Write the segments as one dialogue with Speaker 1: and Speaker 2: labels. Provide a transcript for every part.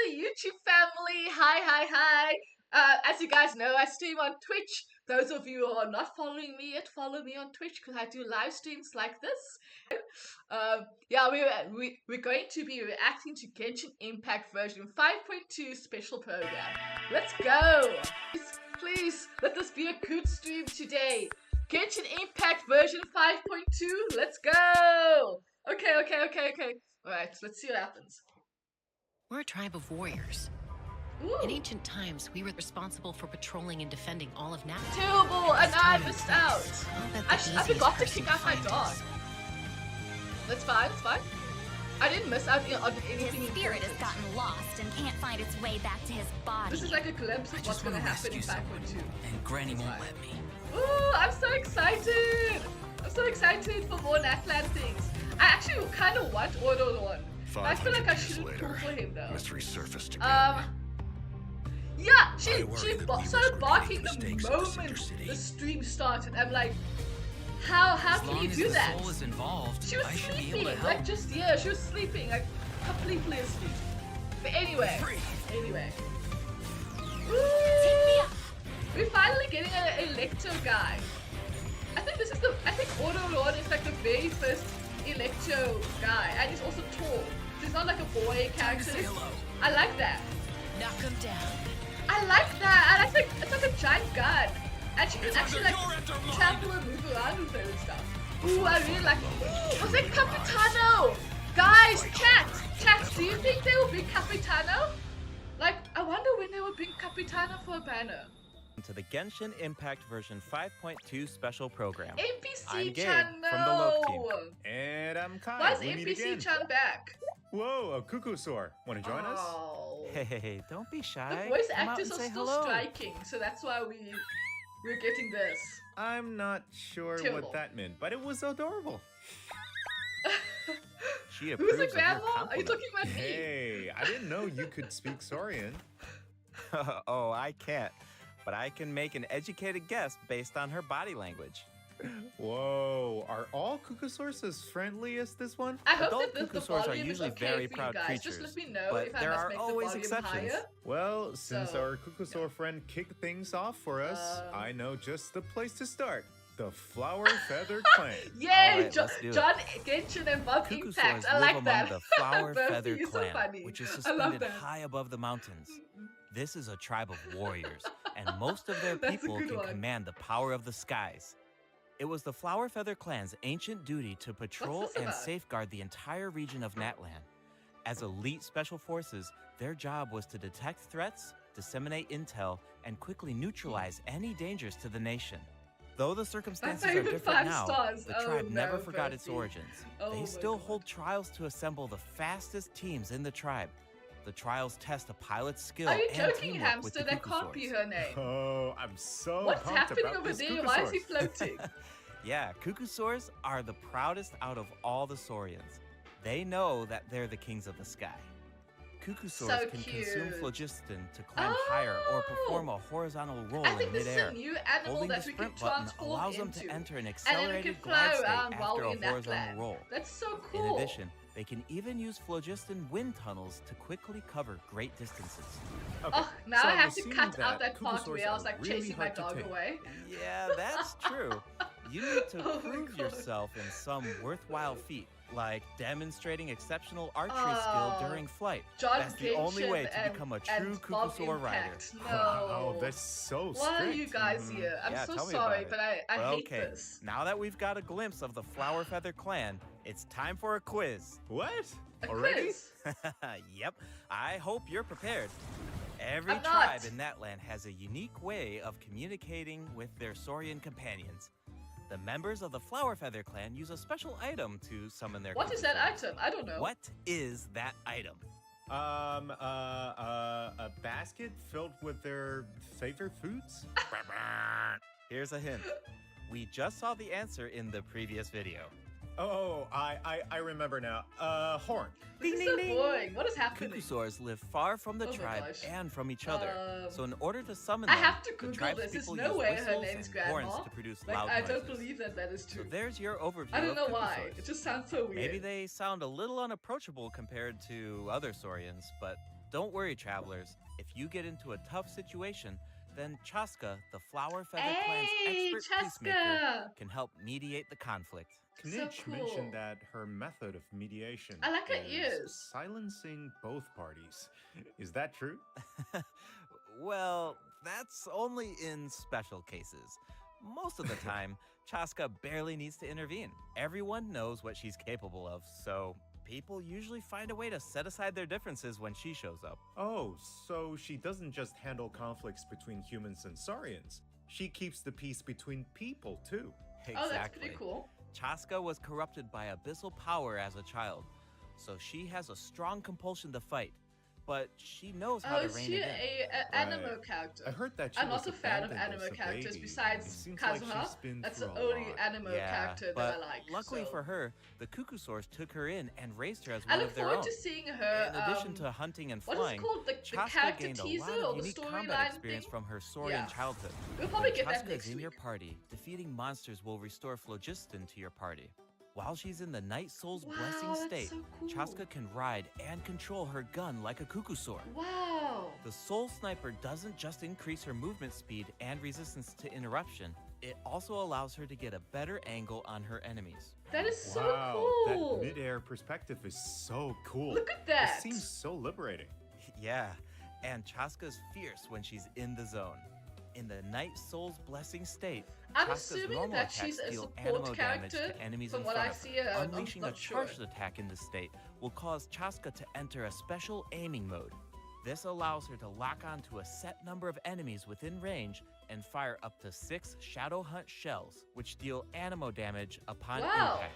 Speaker 1: the YouTube family. Hi. As you guys know, I stream on Twitch. Those of you who are not following me yet, follow me on Twitch because I do live streams like this. Yeah, we're going to be reacting to Genshin Impact version 5.2 special program. Let's go! Please, let this be a good stream today. Genshin Impact version 5.2. Let's go! Okay. Alright, let's see what happens.
Speaker 2: We're a tribe of warriors.
Speaker 1: Ooh.
Speaker 2: In ancient times, we were responsible for patrolling and defending all of Napa.
Speaker 1: Terrible, and I missed out. I forgot to kick out my dog. That's fine. I didn't miss out on anything.
Speaker 3: His spirit has gotten lost and can't find its way back to his body.
Speaker 1: This is like a glimpse of what's gonna happen in 5.2.
Speaker 4: And Granny won't let me.
Speaker 1: Ooh, I'm so excited! I'm so excited for more Natlan things. I actually kind of want Auto-Dawn. I feel like I shouldn't pull for him though.
Speaker 5: Mystery surfaced again.
Speaker 1: Yeah, she started barking the moment the stream started. I'm like, how can you do that?
Speaker 4: Soul is involved,
Speaker 1: She was sleeping, like she was sleeping, like completely asleep. But anyway. Ooh, we're finally getting an Electro guy. I think Auto-Dawn is like the very first Electro guy, and he's also tall. So he's not like a boy character. I like that.
Speaker 2: Knock him down.
Speaker 1: I like that, and I think it's like a giant gun, and she can actually like trample and move around with it and stuff. Ooh, I really like it. Ooh, was it Capitano? Guys, chat, do you think they will bring Capitano? Like, I wonder when they will bring Capitano for a banner.
Speaker 6: To the Genshin Impact version 5.2 special program. I'm Gabe
Speaker 1: NPC-chan,
Speaker 6: from the Loke team.
Speaker 7: And I'm Kai.
Speaker 1: Why is
Speaker 7: We meet again.
Speaker 1: NPC-chan back?
Speaker 7: Whoa, a cuckoo soar. Want to join us?
Speaker 1: Oh.
Speaker 6: Hey, don't be shy.
Speaker 1: The voice
Speaker 6: Come out
Speaker 1: actors
Speaker 6: and
Speaker 1: are
Speaker 6: say
Speaker 1: still
Speaker 6: hello.
Speaker 1: striking, so that's why we're getting this.
Speaker 7: I'm not sure
Speaker 1: Terrible.
Speaker 7: what that meant, but it was adorable.
Speaker 6: She
Speaker 1: Who's
Speaker 6: approves
Speaker 1: the
Speaker 6: of your
Speaker 1: grandma? Are you
Speaker 6: compliment.
Speaker 1: talking about me?
Speaker 7: Hey, I didn't know you could speak Saurian.
Speaker 6: Oh, I can't. But I can make an educated guess based on her body language.
Speaker 7: Whoa, are all cuckoosaurs as friendly as this one?
Speaker 1: I hope
Speaker 6: Adult
Speaker 1: that the
Speaker 6: cuckoosaurs are
Speaker 1: volume is
Speaker 6: usually
Speaker 1: okay
Speaker 6: very
Speaker 1: for
Speaker 6: proud
Speaker 1: you guys.
Speaker 6: creatures,
Speaker 1: Just let me know
Speaker 6: but
Speaker 1: if I
Speaker 6: there
Speaker 1: must
Speaker 6: are
Speaker 1: make
Speaker 6: always
Speaker 1: the volume
Speaker 6: exceptions.
Speaker 1: higher.
Speaker 7: Well, since
Speaker 1: So,
Speaker 7: our cuckoosaur friend kicked things off for us, I know just the place to start. The Flower Feather Clan.
Speaker 1: Yay!
Speaker 6: Alright,
Speaker 1: John,
Speaker 6: let's do it.
Speaker 1: John Genshin and Bob Impact.
Speaker 6: Cuckoosaurs
Speaker 1: I
Speaker 6: live
Speaker 1: like
Speaker 6: among
Speaker 1: that.
Speaker 6: the Flower
Speaker 1: Buffy
Speaker 6: Feather
Speaker 1: is so
Speaker 6: Clan,
Speaker 1: funny.
Speaker 6: which is
Speaker 1: I love
Speaker 6: suspended
Speaker 1: that.
Speaker 6: high above the mountains. This is a tribe of warriors, and most of their
Speaker 1: That's a
Speaker 6: people
Speaker 1: good
Speaker 6: can
Speaker 1: one.
Speaker 6: command the power of the skies. It was the Flower Feather Clan's ancient duty to patrol
Speaker 1: this
Speaker 6: and
Speaker 1: about?
Speaker 6: safeguard the entire region of Natlan. As elite special forces, their job was to detect threats, disseminate intel, and quickly neutralize any dangers to the nation. Though the circumstances
Speaker 1: not
Speaker 6: are
Speaker 1: even
Speaker 6: different
Speaker 1: 5
Speaker 6: now,
Speaker 1: stars.
Speaker 6: the
Speaker 1: Oh,
Speaker 6: tribe never
Speaker 1: no,
Speaker 6: forgot its
Speaker 1: Buffy.
Speaker 6: origins.
Speaker 1: Oh my
Speaker 6: They still
Speaker 1: God.
Speaker 6: hold trials to assemble the fastest teams in the tribe. The trials test a pilot's skill
Speaker 1: Are you
Speaker 6: and
Speaker 1: joking,
Speaker 6: teamwork with
Speaker 1: Hamster?
Speaker 6: the
Speaker 1: That can't be
Speaker 6: Cuckoosaurs.
Speaker 1: her name.
Speaker 7: Oh, I'm so
Speaker 1: What's
Speaker 7: pumped
Speaker 1: happening
Speaker 7: about
Speaker 1: over
Speaker 7: this
Speaker 1: there? Why is he
Speaker 7: cuckoosaur.
Speaker 1: floating?
Speaker 6: Yeah, Cuckoosaurs are the proudest out of all the Saurians. They know that they're the kings of the sky. Cuckoosaurs
Speaker 1: So
Speaker 6: can
Speaker 1: cute.
Speaker 6: consume phlogiston to climb higher or perform a horizontal roll
Speaker 1: I
Speaker 6: in
Speaker 1: think this is
Speaker 6: midair.
Speaker 1: a new animal
Speaker 6: Holding the
Speaker 1: that we can
Speaker 6: sprint button
Speaker 1: transform
Speaker 6: allows them
Speaker 1: into.
Speaker 6: to enter an
Speaker 1: And then we can
Speaker 6: accelerated
Speaker 1: fly
Speaker 6: glide state
Speaker 1: around while
Speaker 6: after
Speaker 1: we're
Speaker 6: a
Speaker 1: in that
Speaker 6: horizontal
Speaker 1: land.
Speaker 6: roll.
Speaker 1: That's so
Speaker 6: In
Speaker 1: cool.
Speaker 6: addition, they can even use phlogiston wind tunnels to quickly cover great distances.
Speaker 7: Okay,
Speaker 1: Oh, now
Speaker 7: so
Speaker 1: I have
Speaker 7: it
Speaker 1: to
Speaker 7: would
Speaker 1: cut
Speaker 7: seem
Speaker 1: out that part
Speaker 7: cuckoosaurs
Speaker 1: where I was
Speaker 7: are
Speaker 1: like
Speaker 7: really
Speaker 1: chasing my
Speaker 7: hard to
Speaker 1: dog
Speaker 7: tame.
Speaker 1: away.
Speaker 6: Yeah, that's true. You need to
Speaker 1: Oh my
Speaker 6: prove
Speaker 1: God.
Speaker 6: yourself in some worthwhile feat, like demonstrating exceptional archery skill during flight.
Speaker 1: John
Speaker 6: That's the only way to
Speaker 1: Genshin
Speaker 6: become a
Speaker 1: and
Speaker 6: true
Speaker 1: Bob
Speaker 6: Cuckoosaur rider.
Speaker 1: Impact. No.
Speaker 7: Oh, that's so
Speaker 1: Why are you
Speaker 7: strict.
Speaker 1: guys here? I'm
Speaker 6: Yeah,
Speaker 1: so
Speaker 6: tell me
Speaker 1: sorry,
Speaker 6: about
Speaker 1: but
Speaker 6: it.
Speaker 1: I hate
Speaker 6: Okay,
Speaker 1: this.
Speaker 6: now that we've got a glimpse of the Flower Feather Clan, it's time for a quiz.
Speaker 7: What?
Speaker 1: A
Speaker 7: Already?
Speaker 1: quiz.
Speaker 6: Yep, I hope you're prepared. Every
Speaker 1: I'm
Speaker 6: tribe
Speaker 1: not.
Speaker 6: in that land has a unique way of communicating with their Saurian companions. The members of the Flower Feather Clan use a special item to summon their
Speaker 1: What is that
Speaker 6: Cuckoo friends.
Speaker 1: item? I don't know.
Speaker 6: What is that item?
Speaker 7: A basket filled with their favorite foods?
Speaker 6: Here's a hint. We just saw the answer in the previous video.
Speaker 7: Oh, I remember now. Horn.
Speaker 1: This is so boring. What is happening?
Speaker 6: Cuckoosaurs live far from the
Speaker 1: Oh my
Speaker 6: tribe
Speaker 1: gosh.
Speaker 6: and from each other. So in order to summon
Speaker 1: I
Speaker 6: them,
Speaker 1: have to
Speaker 6: the
Speaker 1: Google
Speaker 6: tribe's
Speaker 1: this. There's
Speaker 6: people
Speaker 1: no
Speaker 6: use
Speaker 1: way her
Speaker 6: whistles
Speaker 1: name's
Speaker 6: and
Speaker 1: Grandma.
Speaker 6: horns to produce
Speaker 1: Like,
Speaker 6: loud
Speaker 1: I
Speaker 6: noises.
Speaker 1: don't believe that that is
Speaker 6: So
Speaker 1: true.
Speaker 6: there's your overview
Speaker 1: I don't
Speaker 6: of
Speaker 1: know why.
Speaker 6: Cuckoosaurs.
Speaker 1: It just sounds so weird.
Speaker 6: Maybe they sound a little unapproachable compared to other Saurians, but don't worry, travelers. If you get into a tough situation, then Chaska, the Flower Feather Clan's
Speaker 1: Hey,
Speaker 6: expert peacemaker,
Speaker 1: Chaska!
Speaker 6: can help mediate the conflict.
Speaker 1: So
Speaker 7: Knitch
Speaker 1: cool.
Speaker 7: mentioned that her method of mediation
Speaker 1: I like her
Speaker 7: is
Speaker 1: ears.
Speaker 7: silencing both parties. Is that true?
Speaker 6: Well, that's only in special cases. Most of the time, Chaska barely needs to intervene. Everyone knows what she's capable of, so people usually find a way to set aside their differences when she shows up.
Speaker 7: Oh, so she doesn't just handle conflicts between humans and Saurians. She keeps the peace between people, too.
Speaker 1: Oh, that's pretty cool.
Speaker 6: Chaska was corrupted by abyssal power as a child, so she has a strong compulsion to fight. But she knows how
Speaker 1: Oh,
Speaker 6: to
Speaker 1: is
Speaker 6: rein
Speaker 1: she
Speaker 6: it in.
Speaker 1: an anime character?
Speaker 7: I heard that she
Speaker 1: I'm
Speaker 7: was
Speaker 1: not a fan of
Speaker 7: abandoned as
Speaker 1: anime
Speaker 7: a
Speaker 1: characters
Speaker 7: baby.
Speaker 1: besides
Speaker 7: It seems
Speaker 1: Kazuha.
Speaker 7: like she's been
Speaker 1: That's the
Speaker 7: through a
Speaker 1: only
Speaker 7: lot.
Speaker 1: anime character
Speaker 6: but
Speaker 1: that I like.
Speaker 6: luckily
Speaker 1: so.
Speaker 6: for her, the Cuckoo Source took her in and raised her as
Speaker 1: I
Speaker 6: one
Speaker 1: look
Speaker 6: of their
Speaker 1: forward
Speaker 6: own.
Speaker 1: to seeing her.
Speaker 6: In addition to hunting and
Speaker 1: what is
Speaker 6: flying,
Speaker 1: it called? The
Speaker 6: Chaska
Speaker 1: character
Speaker 6: gained a
Speaker 1: teaser
Speaker 6: lot
Speaker 1: or
Speaker 6: of
Speaker 1: the
Speaker 6: unique combat
Speaker 1: storyline
Speaker 6: experience
Speaker 1: thing?
Speaker 6: from her Saurian
Speaker 1: Yeah.
Speaker 6: childhood.
Speaker 1: We'll probably
Speaker 6: When
Speaker 1: get that
Speaker 6: Chaska
Speaker 1: next
Speaker 6: is in your
Speaker 1: week.
Speaker 6: party, defeating monsters will restore phlogiston to your party. While she's in the Night Soul's
Speaker 1: Wow,
Speaker 6: blessing
Speaker 1: that's
Speaker 6: state,
Speaker 1: so cool.
Speaker 6: Chaska can ride and control her gun like a cuckoo sword.
Speaker 1: Wow.
Speaker 6: The Soul Sniper doesn't just increase her movement speed and resistance to interruption, it also allows her to get a better angle on her enemies.
Speaker 1: That is so
Speaker 7: Wow,
Speaker 1: cool.
Speaker 7: that mid-air perspective is so cool.
Speaker 1: Look at that.
Speaker 7: It seems so liberating.
Speaker 6: Yeah, and Chaska's fierce when she's in the zone. In the Night Soul's blessing state,
Speaker 1: I'm
Speaker 6: Chaska's
Speaker 1: assuming
Speaker 6: normal
Speaker 1: that
Speaker 6: attacks
Speaker 1: she's a
Speaker 6: deal
Speaker 1: support
Speaker 6: animo damage
Speaker 1: character
Speaker 6: to enemies
Speaker 1: from
Speaker 6: in
Speaker 1: what
Speaker 6: front
Speaker 1: I
Speaker 6: of her.
Speaker 1: see. I'm
Speaker 6: Unleashing a
Speaker 1: not sure.
Speaker 6: charged attack in this state will cause Chaska to enter a special aiming mode. This allows her to lock onto a set number of enemies within range and fire up to 6 Shadow Hunt shells, which deal animo damage upon
Speaker 1: Wow.
Speaker 6: impact.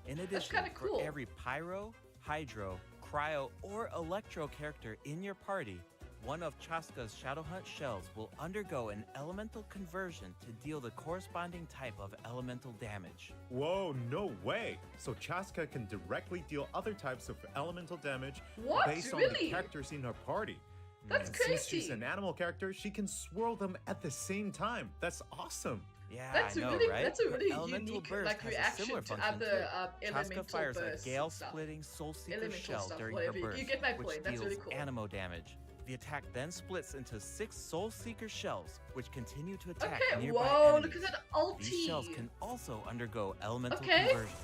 Speaker 6: In addition,
Speaker 1: kinda cool.
Speaker 6: for every Pyro, Hydro, Cryo, or Electro character in your party, one of Chaska's Shadow Hunt shells will undergo an elemental conversion to deal the corresponding type of elemental damage.
Speaker 7: Whoa, no way! So Chaska can directly deal other types of elemental damage
Speaker 1: What?
Speaker 7: based on the
Speaker 1: Really?
Speaker 7: characters in her party.
Speaker 1: That's
Speaker 7: And since she's
Speaker 1: crazy.
Speaker 7: an animal character, she can swirl them at the same time. That's awesome.
Speaker 6: Yeah,
Speaker 1: That's
Speaker 6: I know,
Speaker 1: a really,
Speaker 6: right?
Speaker 1: that's a
Speaker 6: Her
Speaker 1: really
Speaker 6: elemental
Speaker 1: unique
Speaker 6: burst
Speaker 1: like
Speaker 6: has a
Speaker 1: reaction
Speaker 6: similar
Speaker 1: to
Speaker 6: function
Speaker 1: other
Speaker 6: too.
Speaker 1: elemental
Speaker 6: Chaska fires a
Speaker 1: bursts and stuff.
Speaker 6: gale-splitting Soul Seeker
Speaker 1: Elemental
Speaker 6: shell
Speaker 1: stuff,
Speaker 6: during
Speaker 1: whatever.
Speaker 6: her burst,
Speaker 1: You get my
Speaker 6: which
Speaker 1: point. That's
Speaker 6: deals
Speaker 1: really cool.
Speaker 6: animo damage. The attack then splits into 6 Soul Seeker shells, which continue to attack
Speaker 1: Okay,
Speaker 6: nearby
Speaker 1: whoa,
Speaker 6: enemies.
Speaker 1: look at that ulti.
Speaker 6: These shells can also undergo elemental
Speaker 1: Okay.
Speaker 6: conversions.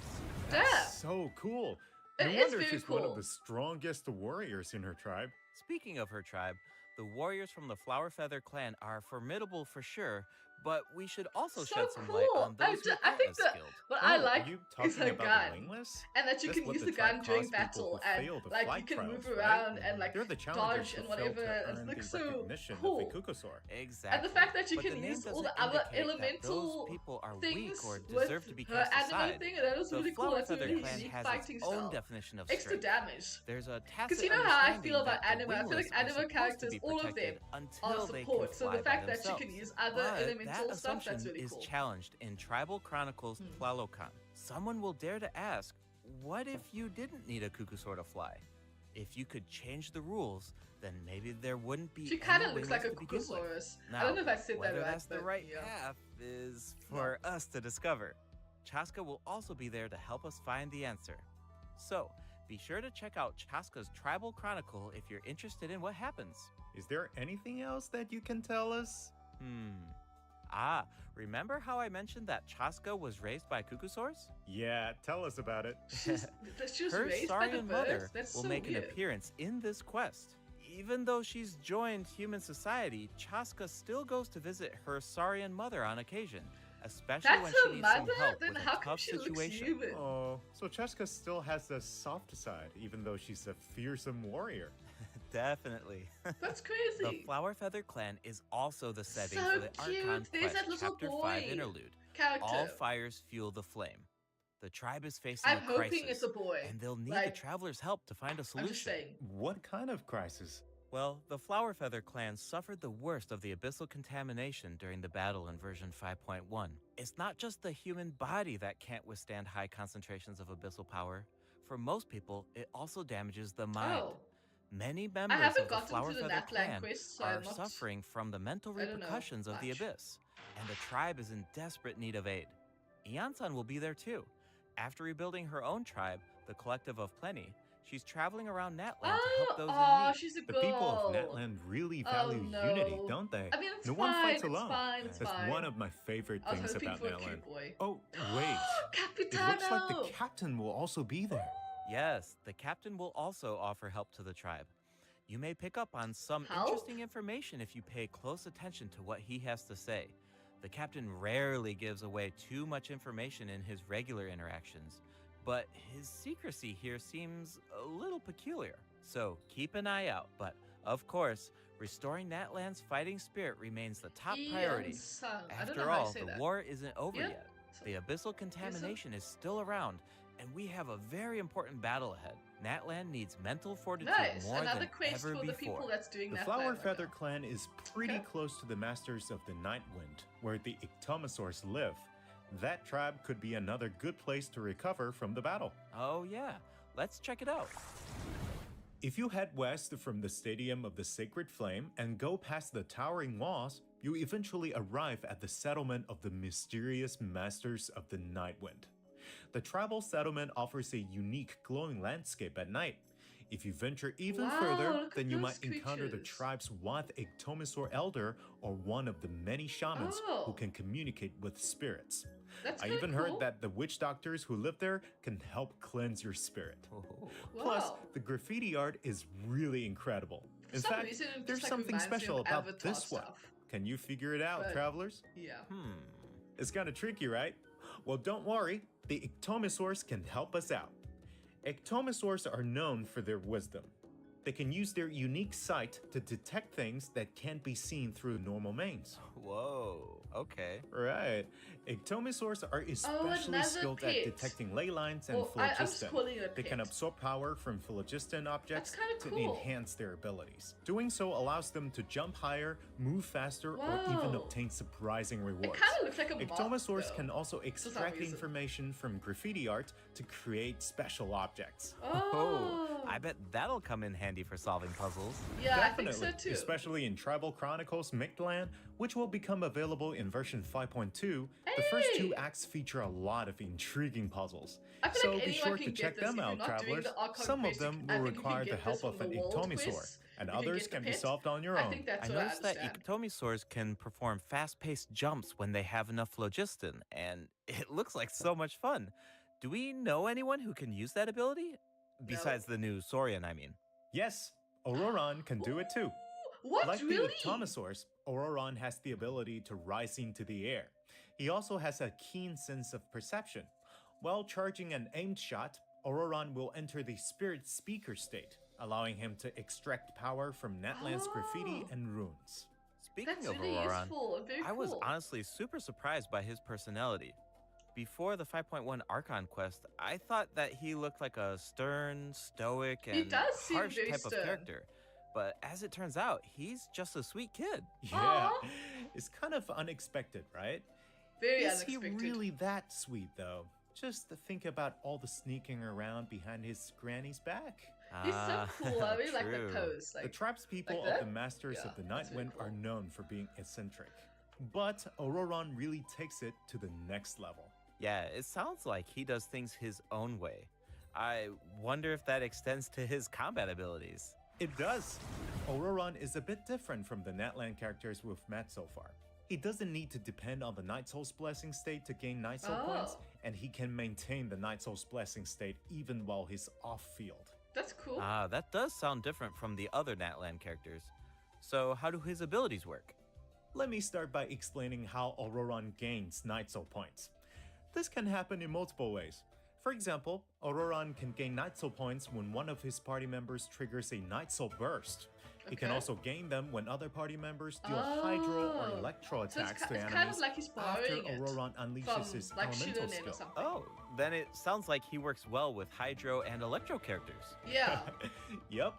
Speaker 1: Yeah.
Speaker 7: That's so cool.
Speaker 1: It
Speaker 7: No
Speaker 1: is
Speaker 7: wonder
Speaker 1: very
Speaker 7: she's one
Speaker 1: cool.
Speaker 7: of the strongest warriors in her tribe.
Speaker 6: Speaking of her tribe, the warriors from the Flower Feather clan are formidable for sure, but we should also
Speaker 1: So
Speaker 6: shed some light
Speaker 1: cool.
Speaker 6: on those who
Speaker 1: I
Speaker 6: aren't
Speaker 1: think
Speaker 6: as
Speaker 1: that
Speaker 6: skilled.
Speaker 1: what I
Speaker 7: Oh,
Speaker 1: like
Speaker 7: are you
Speaker 1: is
Speaker 7: talking
Speaker 1: her
Speaker 7: about
Speaker 1: gun.
Speaker 7: the wingless?
Speaker 1: And that you
Speaker 7: That's
Speaker 1: can
Speaker 7: what
Speaker 1: use
Speaker 7: the
Speaker 1: the gun
Speaker 7: tribe
Speaker 1: during
Speaker 7: calls people
Speaker 1: battle,
Speaker 7: who
Speaker 1: and
Speaker 7: fail the
Speaker 1: like you
Speaker 7: flight
Speaker 1: can
Speaker 7: trials,
Speaker 1: move
Speaker 7: right?
Speaker 1: around and like
Speaker 7: They're the challengers
Speaker 1: dodge
Speaker 7: who
Speaker 1: and
Speaker 7: failed
Speaker 1: whatever.
Speaker 7: to
Speaker 1: It
Speaker 7: earn
Speaker 1: looks
Speaker 7: the
Speaker 1: so
Speaker 7: recognition
Speaker 1: cool.
Speaker 7: of a Kukosaur.
Speaker 6: Exactly.
Speaker 1: And the fact that you
Speaker 6: But
Speaker 1: can
Speaker 6: the name
Speaker 1: use all
Speaker 6: doesn't
Speaker 1: the other
Speaker 6: indicate that
Speaker 1: elemental
Speaker 6: those people are
Speaker 1: things
Speaker 6: weak or
Speaker 1: with
Speaker 6: deserve to be
Speaker 1: her
Speaker 6: cast
Speaker 1: anime
Speaker 6: aside.
Speaker 1: thing, and that was
Speaker 6: The
Speaker 1: really cool.
Speaker 6: Flower
Speaker 1: That's a
Speaker 6: Feather
Speaker 1: really
Speaker 6: clan
Speaker 1: unique
Speaker 6: has
Speaker 1: fighting
Speaker 6: its own
Speaker 1: style.
Speaker 6: definition of
Speaker 1: Extra
Speaker 6: strength.
Speaker 1: damage.
Speaker 6: There's a tacit
Speaker 1: Because you know how I
Speaker 6: understanding
Speaker 1: feel about
Speaker 6: that the
Speaker 1: anime. I feel like
Speaker 6: wingless are
Speaker 1: anime
Speaker 6: supposed to
Speaker 1: characters,
Speaker 6: be
Speaker 1: all of them,
Speaker 6: protected
Speaker 1: are
Speaker 6: until they can
Speaker 1: support. So
Speaker 6: fly
Speaker 1: the
Speaker 6: by
Speaker 1: fact that she
Speaker 6: themselves.
Speaker 1: can use other
Speaker 6: But
Speaker 1: elemental
Speaker 6: that
Speaker 1: stuff,
Speaker 6: assumption
Speaker 1: that's really
Speaker 6: is
Speaker 1: cool.
Speaker 6: challenged in Tribal Chronicles Tlalocan. Someone will dare to ask, what if you didn't need a cuckoo sword to fly? If you could change the rules, then maybe there wouldn't be
Speaker 1: She kind
Speaker 6: any
Speaker 1: of looks like a
Speaker 6: wingless to begin with.
Speaker 1: Cuckoosaurus. I
Speaker 6: Now,
Speaker 1: don't know if I said that
Speaker 6: whether
Speaker 1: right.
Speaker 6: that's the
Speaker 1: but
Speaker 6: right
Speaker 1: yeah.
Speaker 6: path is for us to discover. Chaska will also be there to help us find the answer. So, be sure to check out Chaska's Tribal Chronicle if you're interested in what happens.
Speaker 7: Is there anything else that you can tell us?
Speaker 6: Remember how I mentioned that Chaska was raised by cuckoosaurs?
Speaker 7: Yeah, tell us about it.
Speaker 1: She was
Speaker 6: Her
Speaker 1: raised by the
Speaker 6: Saurian
Speaker 1: birds?
Speaker 6: mother
Speaker 1: That's
Speaker 6: will
Speaker 1: so
Speaker 6: make an
Speaker 1: weird.
Speaker 6: appearance in this quest. Even though she's joined human society, Chaska still goes to visit her Saurian mother on occasion, especially
Speaker 1: That's
Speaker 6: when
Speaker 1: her
Speaker 6: she needs some
Speaker 1: mother?
Speaker 6: help
Speaker 1: Then
Speaker 6: with
Speaker 1: how
Speaker 6: a
Speaker 1: come
Speaker 6: tough
Speaker 1: she looks
Speaker 6: situation.
Speaker 1: human?
Speaker 7: Oh, so Chaska still has a soft side, even though she's a fearsome warrior.
Speaker 6: Definitely.
Speaker 1: That's
Speaker 6: The
Speaker 1: crazy.
Speaker 6: Flower Feather clan is also the setting
Speaker 1: So
Speaker 6: for the
Speaker 1: cute.
Speaker 6: Archon
Speaker 1: There's
Speaker 6: Quest
Speaker 1: that little
Speaker 6: Chapter
Speaker 1: boy
Speaker 6: 5 interlude.
Speaker 1: Character.
Speaker 6: All fires fuel the flame. The tribe is facing
Speaker 1: I'm
Speaker 6: a
Speaker 1: hoping
Speaker 6: crisis,
Speaker 1: it's a boy.
Speaker 6: and they'll need
Speaker 1: Like,
Speaker 6: the travelers' help to find a
Speaker 1: I'm
Speaker 6: solution.
Speaker 1: just saying.
Speaker 7: What kind of crisis?
Speaker 6: Well, the Flower Feather clan suffered the worst of the abyssal contamination during the battle in version 5.1. It's not just the human body that can't withstand high concentrations of abyssal power. For most people, it also damages the mind.
Speaker 1: Oh.
Speaker 6: Many
Speaker 1: I
Speaker 6: members
Speaker 1: haven't
Speaker 6: of the
Speaker 1: gotten
Speaker 6: Flower
Speaker 1: to the
Speaker 6: Feather
Speaker 1: Natlan
Speaker 6: clan
Speaker 1: quest, so
Speaker 6: are
Speaker 1: I'm not-
Speaker 6: suffering from the mental
Speaker 1: I don't know
Speaker 6: repercussions of the
Speaker 1: much.
Speaker 6: abyss, and the tribe is in desperate need of aid. Iansan will be there too. After rebuilding her own tribe, the Collective of Plenty, She's traveling around Natland to
Speaker 1: Oh,
Speaker 6: help those in
Speaker 1: oh,
Speaker 6: need.
Speaker 1: she's a
Speaker 7: The
Speaker 1: girl.
Speaker 7: people of Natland really
Speaker 1: Oh,
Speaker 7: value unity,
Speaker 1: no.
Speaker 7: don't they?
Speaker 1: I mean, it's
Speaker 7: No one
Speaker 1: fine,
Speaker 7: fights
Speaker 1: it's
Speaker 7: alone.
Speaker 1: fine, it's
Speaker 7: That's
Speaker 1: fine.
Speaker 7: one of my favorite
Speaker 1: I was
Speaker 7: things
Speaker 1: hoping
Speaker 7: about
Speaker 1: for a
Speaker 7: Natland.
Speaker 1: cute boy.
Speaker 7: Oh, wait. It looks like the
Speaker 1: Capitano!
Speaker 7: captain will also be there.
Speaker 6: Yes, the captain will also offer help to the tribe. You may pick up on some
Speaker 1: Help?
Speaker 6: interesting information if you pay close attention to what he has to say. The captain rarely gives away too much information in his regular interactions, but his secrecy here seems a little peculiar. So keep an eye out, but of course, restoring Natland's fighting spirit remains the top priority.
Speaker 1: I don't know
Speaker 6: After
Speaker 1: how to
Speaker 6: all,
Speaker 1: say
Speaker 6: the
Speaker 1: that.
Speaker 6: war isn't over
Speaker 1: Yeah.
Speaker 6: yet. The abyssal contamination is still around, and we have a very important battle ahead. Natland needs mental fortitude
Speaker 1: Nice,
Speaker 6: more
Speaker 1: another
Speaker 6: than
Speaker 1: quest
Speaker 6: ever
Speaker 1: for the people
Speaker 6: before.
Speaker 1: that's doing
Speaker 7: The
Speaker 1: that.
Speaker 7: Flower
Speaker 1: plan
Speaker 7: Feather
Speaker 1: right now.
Speaker 7: clan is pretty
Speaker 1: Okay.
Speaker 7: close to the Masters of the Night Wind, where the Ictomosaurs live. That tribe could be another good place to recover from the battle.
Speaker 6: Oh yeah, let's check it out.
Speaker 7: If you head west from the Stadium of the Sacred Flame and go past the towering walls, you eventually arrive at the settlement of the mysterious Masters of the Night Wind. The tribal settlement offers a unique glowing landscape at night. If you venture even
Speaker 1: Wow,
Speaker 7: further,
Speaker 1: look
Speaker 7: then
Speaker 1: at
Speaker 7: you
Speaker 1: those
Speaker 7: might encounter the
Speaker 1: creatures.
Speaker 7: tribe's Wath Ictomosaur Elder, or one of the many shamans who
Speaker 1: Oh.
Speaker 7: can communicate with spirits.
Speaker 1: That's
Speaker 7: I
Speaker 1: kinda
Speaker 7: even
Speaker 1: cool.
Speaker 7: heard that the witch doctors who live there can help cleanse your spirit.
Speaker 6: Oh.
Speaker 7: Plus,
Speaker 1: Wow.
Speaker 7: the graffiti art is really incredible. In
Speaker 1: some
Speaker 7: fact,
Speaker 1: reason, it just,
Speaker 7: there's
Speaker 1: like,
Speaker 7: something
Speaker 1: reminds me of
Speaker 7: special about
Speaker 1: Avatar
Speaker 7: this one.
Speaker 1: stuff.
Speaker 7: Can you figure it out,
Speaker 1: But-
Speaker 7: travelers?
Speaker 1: Yeah.
Speaker 7: It's kind of tricky, right? Well, don't worry, the Ictomosaurs can help us out. Ictomosaurs are known for their wisdom. They can use their unique sight to detect things that can't be seen through normal mains.
Speaker 6: Whoa, okay.
Speaker 7: Right. Ictomosaurs are especially
Speaker 1: another
Speaker 7: skilled at
Speaker 1: pit.
Speaker 7: detecting ley lines and
Speaker 1: Well, I'm just
Speaker 7: phlogiston.
Speaker 1: calling it a
Speaker 7: They can
Speaker 1: pit.
Speaker 7: absorb power from phlogiston objects
Speaker 1: kinda
Speaker 7: to
Speaker 1: cool.
Speaker 7: enhance their abilities. Doing so allows them to jump higher, move faster, or even
Speaker 1: Whoa.
Speaker 7: obtain surprising
Speaker 1: It
Speaker 7: rewards.
Speaker 1: kind of looks like a moth,
Speaker 7: Ictomosaurs
Speaker 1: though.
Speaker 7: can also
Speaker 1: some
Speaker 7: extract
Speaker 1: reason.
Speaker 7: information from graffiti art to create special objects.
Speaker 1: Oh.
Speaker 6: I bet that'll come in handy for solving puzzles.
Speaker 1: Yeah,
Speaker 7: Definitely,
Speaker 1: I think so too.
Speaker 7: especially in Tribal Chronicles Mictland, which will become available in version 5.2. The first two
Speaker 1: Hey!
Speaker 7: acts feature a lot of intriguing puzzles.
Speaker 1: I feel
Speaker 7: So
Speaker 1: like
Speaker 7: be
Speaker 1: anyone
Speaker 7: sure
Speaker 1: can
Speaker 7: to
Speaker 1: get
Speaker 7: check
Speaker 1: this.
Speaker 7: them
Speaker 1: If you're
Speaker 7: out,
Speaker 1: not doing
Speaker 7: travelers.
Speaker 1: the Archon
Speaker 7: Some of
Speaker 1: quest,
Speaker 7: them
Speaker 1: I
Speaker 7: will
Speaker 1: think you
Speaker 7: require
Speaker 1: can
Speaker 7: the
Speaker 1: get
Speaker 7: help
Speaker 1: this from
Speaker 7: of an
Speaker 1: the world
Speaker 7: Ictomosaur,
Speaker 1: quiz.
Speaker 7: and
Speaker 1: You can
Speaker 7: others
Speaker 1: get
Speaker 7: can
Speaker 1: the
Speaker 7: be
Speaker 1: pit.
Speaker 7: solved on your
Speaker 1: I
Speaker 7: own.
Speaker 1: think that's
Speaker 6: I
Speaker 1: what I
Speaker 6: noticed that
Speaker 1: understand.
Speaker 6: Ictomosaurs can perform fast-paced jumps when they have enough phlogiston, and it looks like so much fun. Do we know anyone who can use that ability? Besides the new Saurian, I mean.
Speaker 7: Yes, Auroron can do it too.
Speaker 1: What,
Speaker 7: Like
Speaker 1: really?
Speaker 7: the Ictomosaurs, Auroron has the ability to rise into the air. He also has a keen sense of perception. While charging an aimed shot, Auroron will enter the spirit speaker state, allowing him to extract power from Natland's graffiti
Speaker 1: Oh.
Speaker 7: and runes.
Speaker 6: Speaking
Speaker 1: That's
Speaker 6: of
Speaker 1: really
Speaker 6: Auroron,
Speaker 1: useful and very
Speaker 6: I was
Speaker 1: cool.
Speaker 6: honestly super surprised by his personality. Before the 5.1 Archon quest, I thought that he looked like a stern, stoic,
Speaker 1: He
Speaker 6: and
Speaker 1: does seem
Speaker 6: harsh
Speaker 1: very
Speaker 6: type of
Speaker 1: stern.
Speaker 6: character. But as it turns out, he's just a sweet kid.
Speaker 7: Yeah,
Speaker 1: Aw.
Speaker 7: it's kind of unexpected, right?
Speaker 1: Very
Speaker 7: Is
Speaker 1: unexpected.
Speaker 7: he really that sweet, though? Just to think about all the sneaking around behind his granny's back.
Speaker 1: He's so cool. I really like the
Speaker 6: true.
Speaker 1: pose. Like,
Speaker 7: The tribe's people
Speaker 1: like
Speaker 7: of
Speaker 1: that?
Speaker 7: the Masters
Speaker 1: Yeah,
Speaker 7: of the
Speaker 1: that's very
Speaker 7: Nightwind are
Speaker 1: cool.
Speaker 7: known for being eccentric. But Auroron really takes it to the next level.
Speaker 6: Yeah, it sounds like he does things his own way. I wonder if that extends to his combat abilities.
Speaker 7: It does. Auroron is a bit different from the Natland characters we've met so far. He doesn't need to depend on the Night Soul's Blessing state to gain Night Soul points,
Speaker 1: Oh.
Speaker 7: and he can maintain the Night Soul's Blessing state even while he's off-field.
Speaker 1: that's cool.
Speaker 6: Ah, that does sound different from the other Natland characters. So how do his abilities work?
Speaker 7: Let me start by explaining how Auroron gains Night Soul points. This can happen in multiple ways. For example, Auroron can gain Night Soul points when one of his party members triggers a Night Soul burst. He can
Speaker 1: Okay.
Speaker 7: also gain them when other party members deal Hydro or
Speaker 1: Oh.
Speaker 7: Electro
Speaker 1: So
Speaker 7: attacks to
Speaker 1: it's kind
Speaker 7: enemies
Speaker 1: of like he's
Speaker 7: after
Speaker 1: borrowing it
Speaker 7: Auroron unleashes
Speaker 1: from
Speaker 7: his
Speaker 1: like
Speaker 7: elemental
Speaker 1: Shidonen or
Speaker 7: skill.
Speaker 1: something.
Speaker 6: Oh, then it sounds like he works well with Hydro and Electro characters.
Speaker 1: Yeah.
Speaker 7: Yep.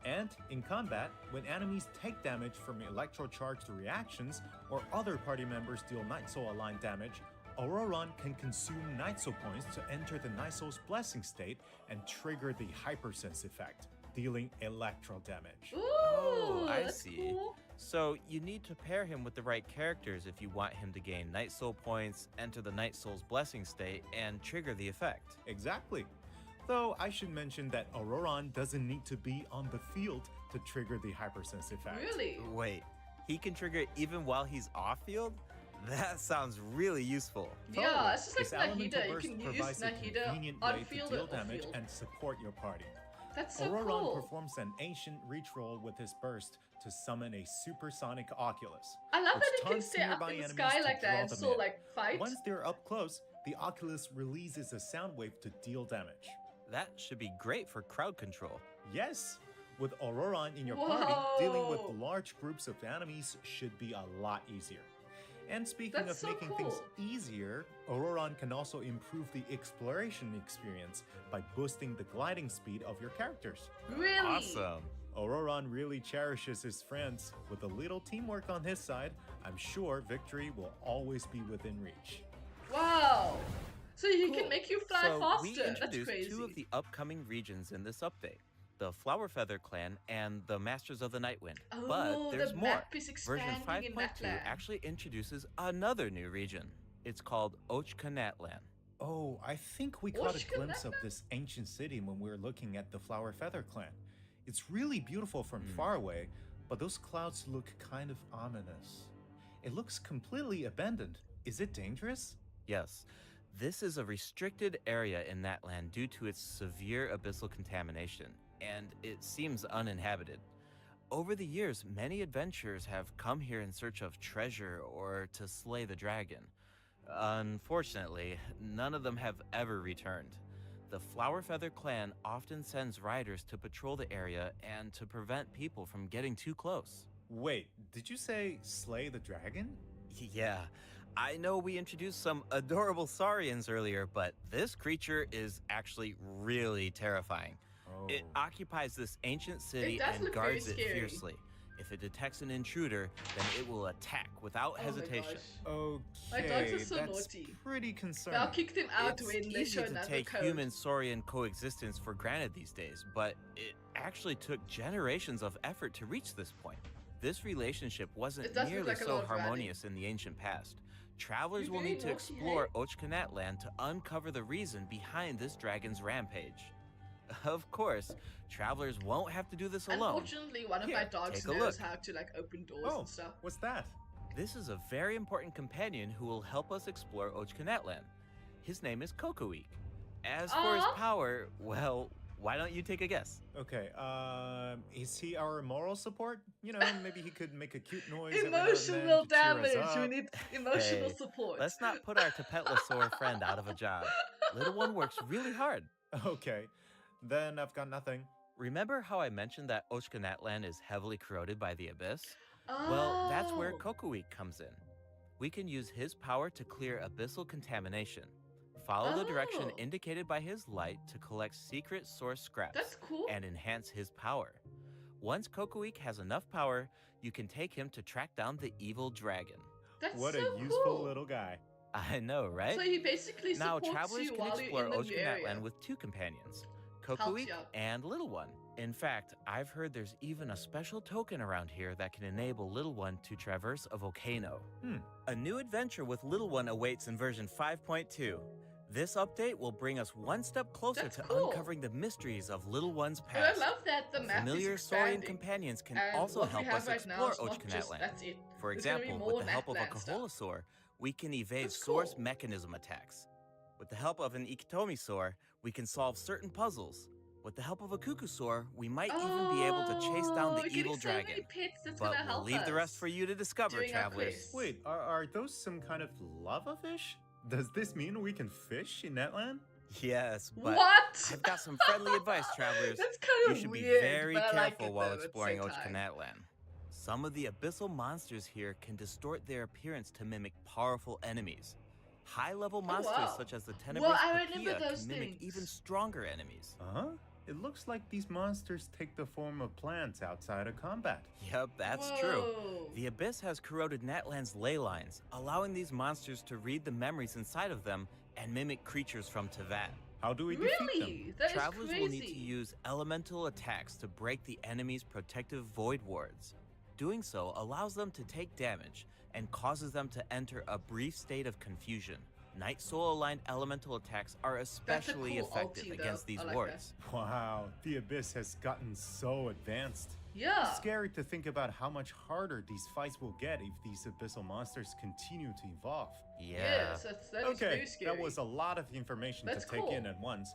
Speaker 7: And in combat, when enemies take damage from electro-charged reactions or other party members deal Night Soul aligned damage, Auroron can consume Night Soul points to enter the Night Soul's Blessing state and trigger the Hypersense effect, dealing electro damage.
Speaker 1: Ooh,
Speaker 6: Oh, I
Speaker 1: that's
Speaker 6: see.
Speaker 1: cool.
Speaker 6: So you need to pair him with the right characters if you want him to gain Night Soul points, enter the Night Soul's Blessing state, and trigger the effect.
Speaker 7: Exactly. Though I should mention that Auroron doesn't need to be on the field to trigger the hypersense effect.
Speaker 1: Really?
Speaker 6: Wait, he can trigger it even while he's off field? That sounds really useful.
Speaker 1: Yeah, it's just
Speaker 7: This
Speaker 1: like
Speaker 7: elemental
Speaker 1: Nahida. You
Speaker 7: burst
Speaker 1: can use
Speaker 7: provides a
Speaker 1: Nahida
Speaker 7: convenient
Speaker 1: on
Speaker 7: way to
Speaker 1: field
Speaker 7: deal
Speaker 1: or off
Speaker 7: damage
Speaker 1: field.
Speaker 7: and support your party.
Speaker 1: That's so
Speaker 7: Auroron
Speaker 1: cool.
Speaker 7: performs an ancient reach roll with his burst to summon a supersonic Oculus.
Speaker 1: I love
Speaker 7: which
Speaker 1: that it can
Speaker 7: taunts
Speaker 1: stay up
Speaker 7: nearby
Speaker 1: in the
Speaker 7: enemies
Speaker 1: sky
Speaker 7: to
Speaker 1: like that
Speaker 7: draw
Speaker 1: and
Speaker 7: them
Speaker 1: still
Speaker 7: in.
Speaker 1: like fight.
Speaker 7: Once they're up close, the Oculus releases a sound wave to deal damage.
Speaker 6: That should be great for crowd control.
Speaker 7: Yes, with Auroron in your party, dealing with
Speaker 1: Whoa.
Speaker 7: large groups of enemies should be a lot easier. And speaking
Speaker 1: That's
Speaker 7: of
Speaker 1: so
Speaker 7: making things
Speaker 1: cool.
Speaker 7: easier, Auroron can also improve the exploration experience by boosting the gliding speed of your characters.
Speaker 1: Really?
Speaker 6: Awesome.
Speaker 7: Auroron really cherishes his friends. With a little teamwork on his side, I'm sure victory will always be within reach.
Speaker 1: Wow. So he
Speaker 6: Cool.
Speaker 1: can make you fly
Speaker 6: So
Speaker 1: faster.
Speaker 6: we
Speaker 1: That's
Speaker 6: introduced
Speaker 1: crazy.
Speaker 6: two of the upcoming regions in this update. The Flower Feather Clan and the Masters of the Nightwind.
Speaker 1: Oh,
Speaker 6: But there's
Speaker 1: the
Speaker 6: more.
Speaker 1: map is
Speaker 6: Version
Speaker 1: expanding in
Speaker 6: 5.2
Speaker 1: Natlan.
Speaker 6: actually introduces another new region. It's called Ochka Natlan.
Speaker 7: Oh, I think we caught a
Speaker 1: Oshka
Speaker 7: glimpse of
Speaker 1: Natlan?
Speaker 7: this ancient city when we were looking at the Flower Feather Clan. It's really beautiful from far away, but those clouds look kind of ominous. It looks completely abandoned. Is it dangerous?
Speaker 6: Yes, this is a restricted area in Natlan due to its severe abyssal contamination, and it seems uninhabited. Over the years, many adventurers have come here in search of treasure or to slay the dragon. Unfortunately, none of them have ever returned. The Flower Feather Clan often sends riders to patrol the area and to prevent people from getting too close.
Speaker 7: Wait, did you say slay the dragon?
Speaker 6: Yeah, I know we introduced some adorable saurians earlier, but this creature is actually really terrifying.
Speaker 7: Oh.
Speaker 6: It occupies this ancient city
Speaker 1: does
Speaker 6: and
Speaker 1: look very
Speaker 6: guards it
Speaker 1: scary.
Speaker 6: fiercely. If it detects an intruder, then it will attack without
Speaker 1: Oh my
Speaker 6: hesitation.
Speaker 1: gosh. My
Speaker 7: Okay,
Speaker 1: dogs are so
Speaker 7: that's
Speaker 1: naughty.
Speaker 7: pretty
Speaker 1: But
Speaker 7: concerning.
Speaker 1: I'll kick them out
Speaker 6: It's
Speaker 1: when they
Speaker 6: easy
Speaker 1: show
Speaker 6: to
Speaker 1: another
Speaker 6: take
Speaker 1: code.
Speaker 6: human-saurian coexistence for granted these days, but it actually took generations of effort to reach this point. This relationship wasn't
Speaker 1: It does look
Speaker 6: nearly
Speaker 1: like a
Speaker 6: so
Speaker 1: lot of running.
Speaker 6: harmonious in the ancient past. Travelers
Speaker 1: You're
Speaker 6: will
Speaker 1: very
Speaker 6: need to
Speaker 1: naughty,
Speaker 6: explore Ochkanat Land to uncover the reason behind this dragon's rampage. Of course, travelers won't have to do this alone.
Speaker 1: Unfortunately, one of
Speaker 6: Here,
Speaker 1: my dogs
Speaker 6: take a
Speaker 1: knows
Speaker 6: look.
Speaker 1: how to like open doors
Speaker 7: Oh,
Speaker 1: and stuff.
Speaker 7: what's that?
Speaker 6: This is a very important companion who will help us explore Ochkanat Land. His name is Kokoweek. As for his
Speaker 1: Aw.
Speaker 6: power, well, why don't you take a guess?
Speaker 7: Okay, is he our moral support? You know, maybe he could make a cute noise every now and then
Speaker 1: Emotional
Speaker 7: to cheer us
Speaker 1: damage. We
Speaker 7: up.
Speaker 1: need emotional
Speaker 6: Hey,
Speaker 1: support.
Speaker 6: Let's not put our Tapetlosaur friend out of a job. Little one works really hard.
Speaker 7: Okay, then I've got nothing.
Speaker 6: Remember how I mentioned that Ochkanat Land is heavily corroded by the abyss? Well, that's where
Speaker 1: Oh.
Speaker 6: Kokoweek comes in. We can use his power to clear abyssal contamination. Follow the direction
Speaker 1: Oh.
Speaker 6: indicated by his light to collect secret source scraps
Speaker 1: That's cool.
Speaker 6: and enhance his power. Once Kokoweek has enough power, you can take him to track down the evil dragon.
Speaker 1: That's
Speaker 7: What
Speaker 1: so
Speaker 7: a useful
Speaker 1: cool.
Speaker 7: little guy.
Speaker 6: I know, right?
Speaker 1: So he basically
Speaker 6: Now,
Speaker 1: supports
Speaker 6: travelers
Speaker 1: you
Speaker 6: can
Speaker 1: while
Speaker 6: explore
Speaker 1: you're in the new
Speaker 6: Ochkanat
Speaker 1: area.
Speaker 6: Land with two companions,
Speaker 1: Helps
Speaker 6: Kokoweek
Speaker 1: you out.
Speaker 6: and Little One. In fact, I've heard there's even a special token around here that can enable Little One to traverse a volcano. A new adventure with Little One awaits in version 5.2. This update will bring us one step closer
Speaker 1: That's
Speaker 6: to
Speaker 1: cool.
Speaker 6: uncovering the mysteries of Little One's
Speaker 1: But I
Speaker 6: past.
Speaker 1: love that the map
Speaker 6: Familiar
Speaker 1: is
Speaker 6: saurian
Speaker 1: expanding.
Speaker 6: companions can
Speaker 1: And
Speaker 6: also
Speaker 1: what
Speaker 6: help
Speaker 1: we have
Speaker 6: us
Speaker 1: right now
Speaker 6: explore
Speaker 1: is not just
Speaker 6: Ochkanat Land.
Speaker 1: that's it.
Speaker 6: For
Speaker 1: There's gonna be
Speaker 6: example,
Speaker 1: more
Speaker 6: with the help of a
Speaker 1: Natlan stuff.
Speaker 6: Kaholosaur, we can evade
Speaker 1: That's
Speaker 6: source
Speaker 1: cool.
Speaker 6: mechanism attacks. With the help of an Ikitomisaur, we can solve certain puzzles. With the help of a Kukusaur, we might even be able to chase down
Speaker 1: Oh,
Speaker 6: the
Speaker 1: we're getting
Speaker 6: evil
Speaker 1: so
Speaker 6: dragon.
Speaker 1: many pets that's
Speaker 6: But
Speaker 1: gonna
Speaker 6: we'll
Speaker 1: help
Speaker 6: leave the rest
Speaker 1: us
Speaker 6: for you to discover,
Speaker 1: doing our
Speaker 6: travelers.
Speaker 1: quests.
Speaker 7: Wait, are those some kind of lava fish? Does this mean we can fish in Netland?
Speaker 6: Yes, but
Speaker 1: What?
Speaker 6: I've got some friendly advice, travelers.
Speaker 1: That's kind
Speaker 6: You
Speaker 1: of
Speaker 6: should
Speaker 1: weird.
Speaker 6: be very
Speaker 1: but I like
Speaker 6: careful
Speaker 1: it,
Speaker 6: while
Speaker 1: though, at the
Speaker 6: exploring
Speaker 1: same time.
Speaker 6: Ochkanat Land. Some of the abyssal monsters here can distort their appearance to mimic powerful enemies. High-level monsters
Speaker 1: wow.
Speaker 6: such as the
Speaker 1: Well,
Speaker 6: Tenebrous
Speaker 1: I remember
Speaker 6: Papilla
Speaker 1: those
Speaker 6: can mimic
Speaker 1: things.
Speaker 6: even stronger enemies.
Speaker 7: Huh? It looks like these monsters take the form of plants outside of combat.
Speaker 6: Yep, that's true.
Speaker 1: Whoa.
Speaker 6: The Abyss has corroded Natland's ley lines, allowing these monsters to read the memories inside of them and mimic creatures from Tevat.
Speaker 7: How do we defeat them?
Speaker 1: Really? That is
Speaker 6: Travelers
Speaker 1: crazy.
Speaker 6: will need to use elemental attacks to break the enemy's protective void wards. Doing so allows them to take damage and causes them to enter a brief state of confusion. Night Soul aligned elemental attacks are especially
Speaker 1: cool
Speaker 6: effective
Speaker 1: ulti, though.
Speaker 6: against these
Speaker 1: I like
Speaker 6: wards.
Speaker 7: Wow, the Abyss has gotten so advanced.
Speaker 1: Yeah.
Speaker 7: It's scary to think about how much harder these fights will get if these abyssal monsters continue to evolve.
Speaker 6: Yeah.
Speaker 1: Yes, that is
Speaker 7: Okay,
Speaker 1: very scary.
Speaker 7: that was a lot of information
Speaker 1: That's
Speaker 7: to take in
Speaker 1: cool.
Speaker 7: at once.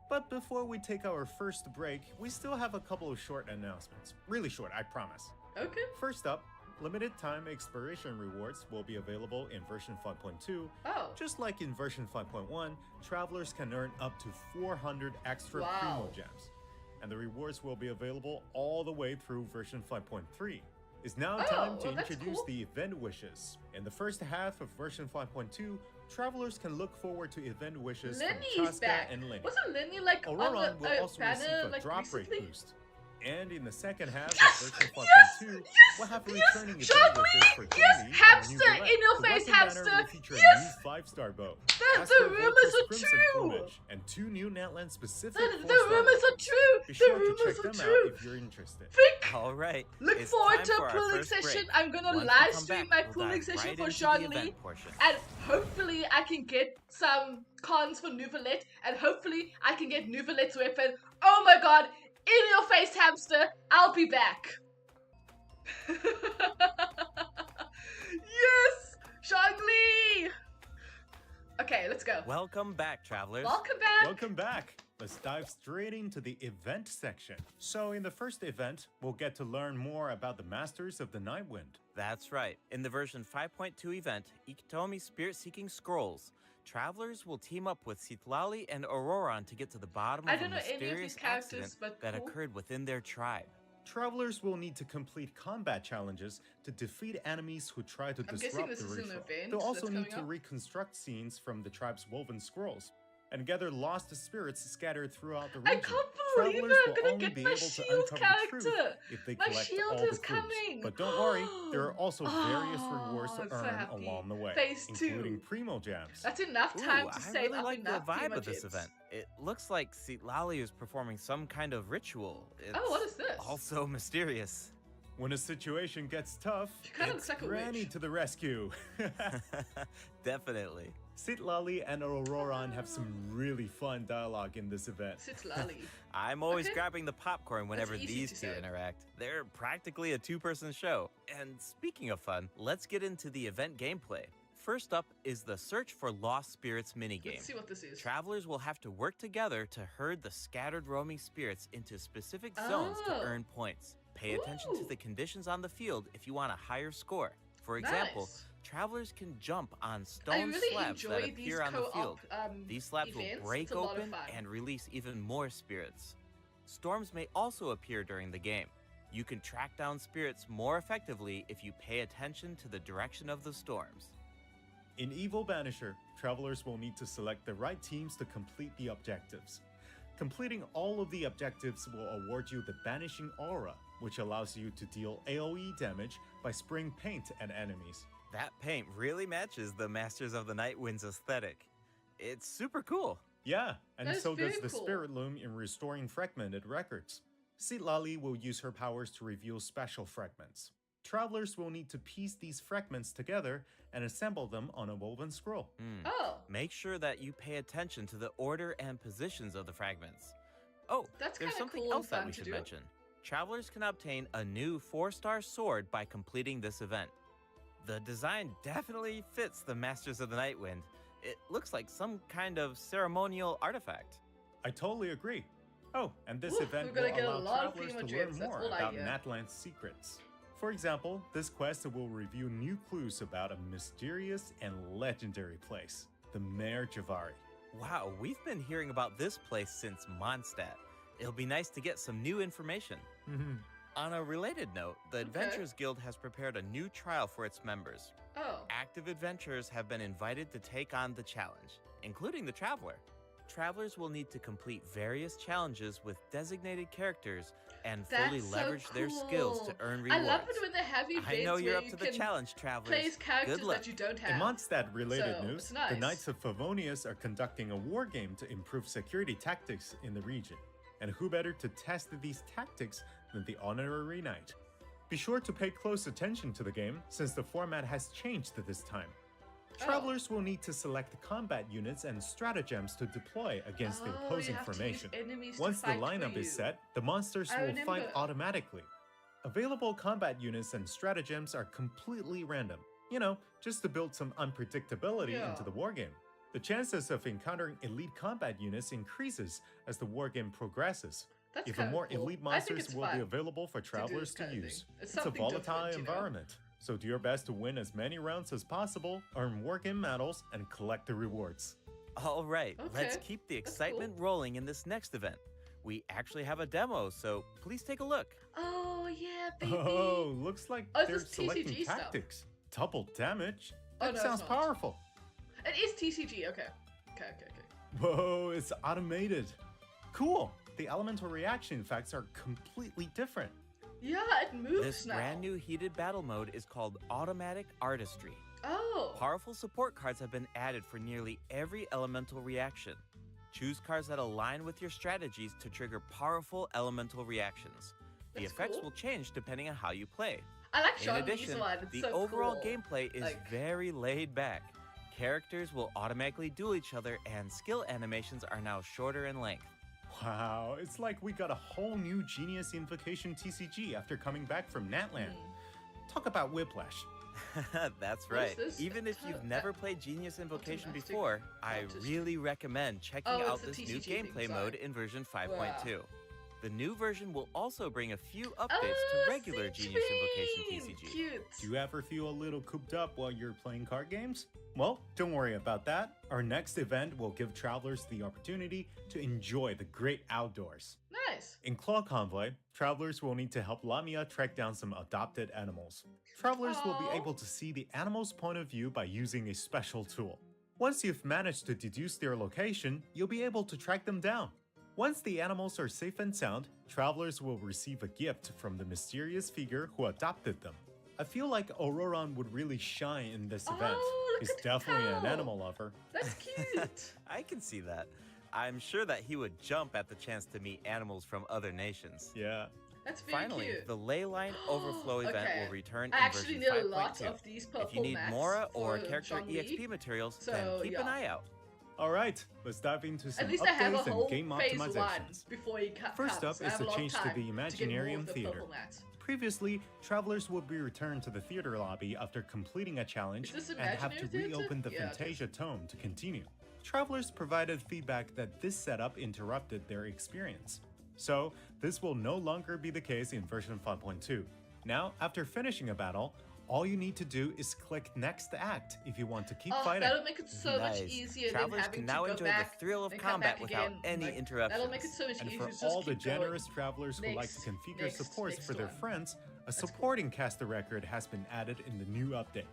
Speaker 7: But before we take our first break, we still have a couple of short announcements. Really short, I promise.
Speaker 1: Okay.
Speaker 7: First up, limited time exploration rewards will be available in version 5.2.
Speaker 1: Oh.
Speaker 7: Just like in version 5.1, travelers can earn up to 400 extra
Speaker 1: Wow.
Speaker 7: Primo Gems. And the rewards will be available all the way through version 5.3. It's now time to
Speaker 1: well, that's
Speaker 7: introduce
Speaker 1: cool.
Speaker 7: the event wishes. In the first half of version 5.2, travelers can look forward to event wishes
Speaker 1: Lenny's
Speaker 7: from Chaska
Speaker 1: back.
Speaker 7: and Lenny.
Speaker 1: Wasn't Lenny like on
Speaker 7: Auroron
Speaker 1: the
Speaker 7: will also receive
Speaker 1: banner
Speaker 7: a
Speaker 1: like
Speaker 7: drop rate
Speaker 1: recently?
Speaker 7: boost. And in the second half
Speaker 1: Yes!
Speaker 7: of version 5.2,
Speaker 1: Yes!
Speaker 7: we'll have
Speaker 1: Yes!
Speaker 7: returning event
Speaker 1: Charlie!
Speaker 7: wishes for
Speaker 1: Yes!
Speaker 7: Jimmy and
Speaker 1: Hamster!
Speaker 7: New Gillette.
Speaker 1: In your
Speaker 7: The
Speaker 1: face,
Speaker 7: weapon banner
Speaker 1: hamster!
Speaker 7: will feature
Speaker 1: Yes!
Speaker 7: a new 5-star bow.
Speaker 1: The
Speaker 7: As for
Speaker 1: rumors
Speaker 7: Vulture's
Speaker 1: are
Speaker 7: Crimson
Speaker 1: true!
Speaker 7: Plumage, and 2 new Netland specific
Speaker 1: The
Speaker 7: 4-star
Speaker 1: rumors are
Speaker 7: weapons.
Speaker 1: true!
Speaker 7: Be
Speaker 1: The
Speaker 7: sure to
Speaker 1: rumors
Speaker 7: check
Speaker 1: are
Speaker 7: them
Speaker 1: true!
Speaker 7: out if you're interested.
Speaker 1: Frick!
Speaker 6: All right.
Speaker 1: Look
Speaker 6: it's
Speaker 1: forward
Speaker 6: time
Speaker 1: to
Speaker 6: for
Speaker 1: a
Speaker 6: our
Speaker 1: pooling
Speaker 6: first
Speaker 1: session.
Speaker 6: break.
Speaker 1: I'm gonna
Speaker 6: Once we
Speaker 1: live
Speaker 6: come
Speaker 1: stream
Speaker 6: back,
Speaker 1: my
Speaker 6: we'll
Speaker 1: pooling
Speaker 6: dive
Speaker 1: session
Speaker 6: right
Speaker 1: for
Speaker 6: into the
Speaker 1: Charlie,
Speaker 6: event portion.
Speaker 1: and hopefully I can get some cons for Nouvelette, and hopefully I can get Nouvelette's weapon. Oh my god! In your face, hamster! I'll be back. Yes, Shangli. Okay, let's go.
Speaker 6: Welcome back, travelers.
Speaker 1: Welcome back.
Speaker 7: Welcome back! Let's dive straight into the event section. So in the first event, we'll get to learn more about the Masters of the Nightwind.
Speaker 6: That's right. In the version 5.2 event, Ikitomi Spirit Seeking Scrolls, travelers will team up with Citlali and Auroron to get to the bottom
Speaker 1: I
Speaker 6: of a
Speaker 1: don't know any of
Speaker 6: mysterious
Speaker 1: these characters,
Speaker 6: accident
Speaker 1: but
Speaker 6: that
Speaker 1: cool.
Speaker 6: occurred within their tribe.
Speaker 7: Travelers will need to complete combat challenges to defeat enemies who try to
Speaker 1: I'm guessing
Speaker 7: disrupt
Speaker 1: this
Speaker 7: the
Speaker 1: is an
Speaker 7: ritual.
Speaker 1: event
Speaker 7: They'll also
Speaker 1: that's
Speaker 7: need
Speaker 1: coming
Speaker 7: to
Speaker 1: up.
Speaker 7: reconstruct scenes from the tribe's woven scrolls and gather lost spirits scattered throughout the
Speaker 1: I
Speaker 7: region.
Speaker 1: can't believe
Speaker 7: Travelers
Speaker 1: it! I'm
Speaker 7: will
Speaker 1: gonna
Speaker 7: only
Speaker 1: get
Speaker 7: be
Speaker 1: my
Speaker 7: able to
Speaker 1: shield
Speaker 7: uncover the truth
Speaker 1: character.
Speaker 7: if they
Speaker 1: My
Speaker 7: collect
Speaker 1: shield
Speaker 7: all
Speaker 1: is
Speaker 7: the clues.
Speaker 1: coming.
Speaker 7: But don't worry, there are also various
Speaker 1: Oh,
Speaker 7: rewards to
Speaker 1: I'm so
Speaker 7: earn
Speaker 1: happy.
Speaker 7: along the way,
Speaker 1: Phase 2.
Speaker 7: including Primo Gems.
Speaker 1: That's enough
Speaker 6: Ooh,
Speaker 1: time to
Speaker 6: I
Speaker 1: save
Speaker 6: really
Speaker 1: up
Speaker 6: like the
Speaker 1: enough
Speaker 6: vibe
Speaker 1: Primo
Speaker 6: of this
Speaker 1: Gems.
Speaker 6: event. It looks like Citlali is performing some kind of ritual. It's
Speaker 1: Oh, what is this?
Speaker 6: also mysterious.
Speaker 7: When a situation gets tough,
Speaker 1: She kinda
Speaker 7: it's
Speaker 1: looks like a
Speaker 7: Granny
Speaker 1: witch.
Speaker 7: to the rescue.
Speaker 6: Definitely.
Speaker 7: Citlali and Auroron have some really fun dialogue in this event.
Speaker 1: Sits Lally.
Speaker 6: I'm always
Speaker 1: Okay.
Speaker 6: grabbing the popcorn whenever
Speaker 1: easy
Speaker 6: these
Speaker 1: to
Speaker 6: two
Speaker 1: say.
Speaker 6: interact. They're practically a two-person show. And speaking of fun, let's get into the event gameplay. First up is the Search for Lost Spirits minigame.
Speaker 1: Let's see what this is.
Speaker 6: Travelers will have to work together to herd the scattered roaming spirits into specific zones to
Speaker 1: Oh.
Speaker 6: earn points. Pay attention to
Speaker 1: Ooh.
Speaker 6: the conditions on the field if you want a higher score. For example,
Speaker 1: Nice.
Speaker 6: travelers can jump on
Speaker 1: I
Speaker 6: stone
Speaker 1: really
Speaker 6: slabs that
Speaker 1: enjoy these
Speaker 6: appear on the
Speaker 1: co-op
Speaker 6: field. These slabs will
Speaker 1: events.
Speaker 6: break
Speaker 1: It's a lot of
Speaker 6: open
Speaker 1: fun.
Speaker 6: and release even more spirits. Storms may also appear during the game. You can track down spirits more effectively if you pay attention to the direction of the storms.
Speaker 7: In Evil Banisher, travelers will need to select the right teams to complete the objectives. Completing all of the objectives will award you the Banishing Aura, which allows you to deal AoE damage by spraying paint at enemies.
Speaker 6: That paint really matches the Masters of the Nightwind's aesthetic. It's super cool.
Speaker 7: Yeah, and
Speaker 1: That is
Speaker 7: so does
Speaker 1: very
Speaker 7: the
Speaker 1: cool.
Speaker 7: Spirit Loom in restoring fragmented records. Citlali will use her powers to reveal special fragments. Travelers will need to piece these fragments together and assemble them on a woven scroll.
Speaker 1: Oh,
Speaker 6: Make sure that you pay attention to the order and positions of the fragments. Oh,
Speaker 1: That's
Speaker 6: there's
Speaker 1: kinda
Speaker 6: something
Speaker 1: cool
Speaker 6: else
Speaker 1: and
Speaker 6: that
Speaker 1: fun
Speaker 6: we
Speaker 1: to
Speaker 6: should
Speaker 1: do.
Speaker 6: mention. Travelers can obtain a new 4-star sword by completing this event. The design definitely fits the Masters of the Nightwind. It looks like some kind of ceremonial artifact.
Speaker 7: I totally agree. Oh, and this
Speaker 1: Oof,
Speaker 7: event
Speaker 1: we're gonna
Speaker 7: will
Speaker 1: get a
Speaker 7: allow
Speaker 1: lot of
Speaker 7: travelers to
Speaker 1: Primo
Speaker 7: learn
Speaker 1: Gems, that's
Speaker 7: more
Speaker 1: all I
Speaker 7: about
Speaker 1: hear.
Speaker 7: Natland's secrets. For example, this quest will reveal new clues about a mysterious and legendary place, the Mare Javari.
Speaker 6: Wow, we've been hearing about this place since Mondstadt. It'll be nice to get some new information. On a related note, the Adventurers Guild has prepared a new trial for its members.
Speaker 1: oh.
Speaker 6: Active adventurers have been invited to take on the challenge, including the Traveler. Travelers will need to complete various challenges with designated characters and fully
Speaker 1: That's so
Speaker 6: leverage their skills to
Speaker 1: cool.
Speaker 6: earn
Speaker 1: I
Speaker 6: rewards.
Speaker 1: love it when they have events
Speaker 6: I know you're
Speaker 1: where
Speaker 6: up
Speaker 1: you
Speaker 6: to the
Speaker 1: can
Speaker 6: challenge, Travelers.
Speaker 1: play as characters
Speaker 6: Good luck.
Speaker 1: that you don't
Speaker 7: In
Speaker 1: have.
Speaker 7: Mondstadt-related
Speaker 1: So,
Speaker 7: news,
Speaker 1: it's nice.
Speaker 7: the Knights of Favonius are conducting a war game to improve security tactics in the region. And who better to test these tactics than the Honorary Knight? Be sure to pay close attention to the game, since the format has changed this time. Travelers will need to select combat units and stratagems to deploy against the
Speaker 1: Oh,
Speaker 7: opposing
Speaker 1: you have to use
Speaker 7: formation.
Speaker 1: enemies to
Speaker 7: Once the
Speaker 1: fight for
Speaker 7: lineup is
Speaker 1: you.
Speaker 7: set, the monsters
Speaker 1: I
Speaker 7: will fight
Speaker 1: remember.
Speaker 7: automatically. Available combat units and stratagems are completely random. You know, just to build some unpredictability
Speaker 1: Yeah.
Speaker 7: into the wargame. The chances of encountering elite combat units increases as the wargame progresses.
Speaker 1: That's
Speaker 7: Even
Speaker 1: kinda
Speaker 7: more
Speaker 1: cool.
Speaker 7: elite
Speaker 1: I think
Speaker 7: monsters
Speaker 1: it's
Speaker 7: will be
Speaker 1: fun
Speaker 7: available for
Speaker 1: do
Speaker 7: travelers
Speaker 1: this
Speaker 7: to
Speaker 1: kind of
Speaker 7: use.
Speaker 1: thing.
Speaker 7: It's a
Speaker 1: something
Speaker 7: volatile
Speaker 1: different, you know?
Speaker 7: environment, so do your best to win as many rounds as possible, earn wargame medals, and collect the rewards.
Speaker 6: All right, let's
Speaker 1: Okay,
Speaker 6: keep the
Speaker 1: that's
Speaker 6: excitement rolling in this next event. We actually have a demo, so please take a look.
Speaker 1: Oh yeah, baby.
Speaker 7: Oh, looks like
Speaker 1: Oh,
Speaker 7: they're
Speaker 1: this is
Speaker 7: selecting
Speaker 1: TCG stuff.
Speaker 7: tactics. Double damage?
Speaker 1: Oh,
Speaker 7: That
Speaker 1: no,
Speaker 7: sounds
Speaker 1: it's not.
Speaker 7: powerful.
Speaker 1: It is TCG. Okay. Okay.
Speaker 7: Whoa, it's automated. Cool. The elemental reaction effects are completely different.
Speaker 1: Yeah, it moves
Speaker 6: This
Speaker 1: now.
Speaker 6: brand new heated battle mode is called Automatic Artistry.
Speaker 1: Oh.
Speaker 6: Powerful support cards have been added for nearly every elemental reaction. Choose cards that align with your strategies to trigger powerful elemental reactions. The
Speaker 1: That's
Speaker 6: effects
Speaker 1: cool.
Speaker 6: will change depending on how you play.
Speaker 1: I like
Speaker 6: In
Speaker 1: Sean
Speaker 6: addition,
Speaker 1: one. It's
Speaker 6: the
Speaker 1: so
Speaker 6: overall
Speaker 1: cool.
Speaker 6: gameplay is
Speaker 1: Like-
Speaker 6: very laid back. Characters will automatically duel each other, and skill animations are now shorter in length.
Speaker 7: Wow, it's like we got a whole new Genius Invocation TCG after coming back from Natland. Talk about whiplash.
Speaker 6: That's
Speaker 1: What is
Speaker 6: right.
Speaker 1: this?
Speaker 6: Even if you've never played Genius Invocation before, I
Speaker 1: Artistry.
Speaker 6: really recommend checking
Speaker 1: Oh, it's
Speaker 6: out
Speaker 1: the
Speaker 6: this new
Speaker 1: TCG thing,
Speaker 6: gameplay
Speaker 1: sorry.
Speaker 6: mode in version 5.2. The new version will also bring a few updates
Speaker 1: Oh,
Speaker 6: to regular Genius Invocation TCG.
Speaker 1: Cute.
Speaker 7: Do you ever feel a little cooped up while you're playing card games? Well, don't worry about that. Our next event will give travelers the opportunity to enjoy the great outdoors.
Speaker 1: Nice.
Speaker 7: In Claw Convoy, travelers will need to help Lamia track down some adopted animals. Travelers will be
Speaker 1: Aw.
Speaker 7: able to see the animal's point of view by using a special tool. Once you've managed to deduce their location, you'll be able to track them down. Once the animals are safe and sound, travelers will receive a gift from the mysterious figure who adopted them. I feel like Auroron would really shine in this event.
Speaker 1: Oh, look
Speaker 7: He's
Speaker 1: at the
Speaker 7: definitely an
Speaker 1: cow.
Speaker 7: animal lover.
Speaker 1: That's cute.
Speaker 6: I can see that. I'm sure that he would jump at the chance to meet animals from other nations.
Speaker 7: Yeah.
Speaker 1: That's very
Speaker 6: Finally,
Speaker 1: cute.
Speaker 6: the Leyline Overflow event
Speaker 1: Okay.
Speaker 6: will return
Speaker 1: I
Speaker 6: in
Speaker 1: actually
Speaker 6: version
Speaker 1: need a lot
Speaker 6: 5.2.
Speaker 1: of these purple
Speaker 6: If you need
Speaker 1: mats
Speaker 6: Mora or
Speaker 1: for
Speaker 6: character
Speaker 1: Zhongli.
Speaker 6: EXP materials,
Speaker 1: So,
Speaker 6: then keep an
Speaker 1: yeah.
Speaker 6: eye out.
Speaker 7: All right, let's dive into some
Speaker 1: At least I have a
Speaker 7: updates
Speaker 1: whole
Speaker 7: and game
Speaker 1: phase one
Speaker 7: optimizations.
Speaker 1: before you cut.
Speaker 7: First up
Speaker 1: I
Speaker 7: is
Speaker 1: have a
Speaker 7: the
Speaker 1: lot of
Speaker 7: change to
Speaker 1: time
Speaker 7: the
Speaker 1: get more of
Speaker 7: Imaginarium
Speaker 1: the
Speaker 7: Theater.
Speaker 1: purple mats.
Speaker 7: Previously, travelers would be returned to the theater lobby after completing a challenge
Speaker 1: Is this
Speaker 7: and have to
Speaker 1: Imaginary Theater?
Speaker 7: reopen the
Speaker 1: Yeah, it is.
Speaker 7: Fantasia tome to continue. Travelers provided feedback that this setup interrupted their experience. So, this will no longer be the case in version 5.2. Now, after finishing a battle, all you need to do is click Next Act if you want to keep
Speaker 1: Oh,
Speaker 7: fighting.
Speaker 1: that'll make it so much
Speaker 6: Nice.
Speaker 1: easier than
Speaker 6: Travelers
Speaker 1: having
Speaker 6: can
Speaker 1: to
Speaker 6: now
Speaker 1: go
Speaker 6: enjoy
Speaker 1: back
Speaker 6: the thrill of
Speaker 1: and come
Speaker 6: combat
Speaker 1: back
Speaker 6: without
Speaker 1: again.
Speaker 6: any
Speaker 1: Like,
Speaker 6: interruptions.
Speaker 1: That'll make it so much
Speaker 7: And
Speaker 1: easier
Speaker 7: for
Speaker 1: to just
Speaker 7: all the
Speaker 1: keep going.
Speaker 7: generous travelers who like to
Speaker 1: Next,
Speaker 7: configure
Speaker 1: next,
Speaker 7: supports
Speaker 1: next
Speaker 7: for their
Speaker 1: one.
Speaker 7: friends, a
Speaker 1: That's cool.
Speaker 7: supporting caster record has been added in the new update.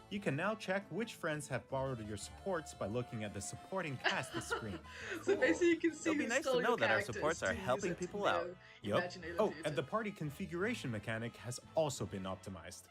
Speaker 7: You can now check which friends have borrowed your supports by looking at the supporting cast screen.
Speaker 1: So basically, you can see
Speaker 6: It'll be
Speaker 1: who
Speaker 6: nice to
Speaker 1: stole
Speaker 6: know
Speaker 1: your
Speaker 6: that our
Speaker 1: characters
Speaker 6: supports are
Speaker 1: to use
Speaker 6: helping
Speaker 1: it
Speaker 6: people
Speaker 1: in
Speaker 6: out.
Speaker 1: their
Speaker 7: Yup.
Speaker 1: Imaginary
Speaker 7: Oh,
Speaker 1: Theater.
Speaker 7: and the party configuration mechanic has also been optimized.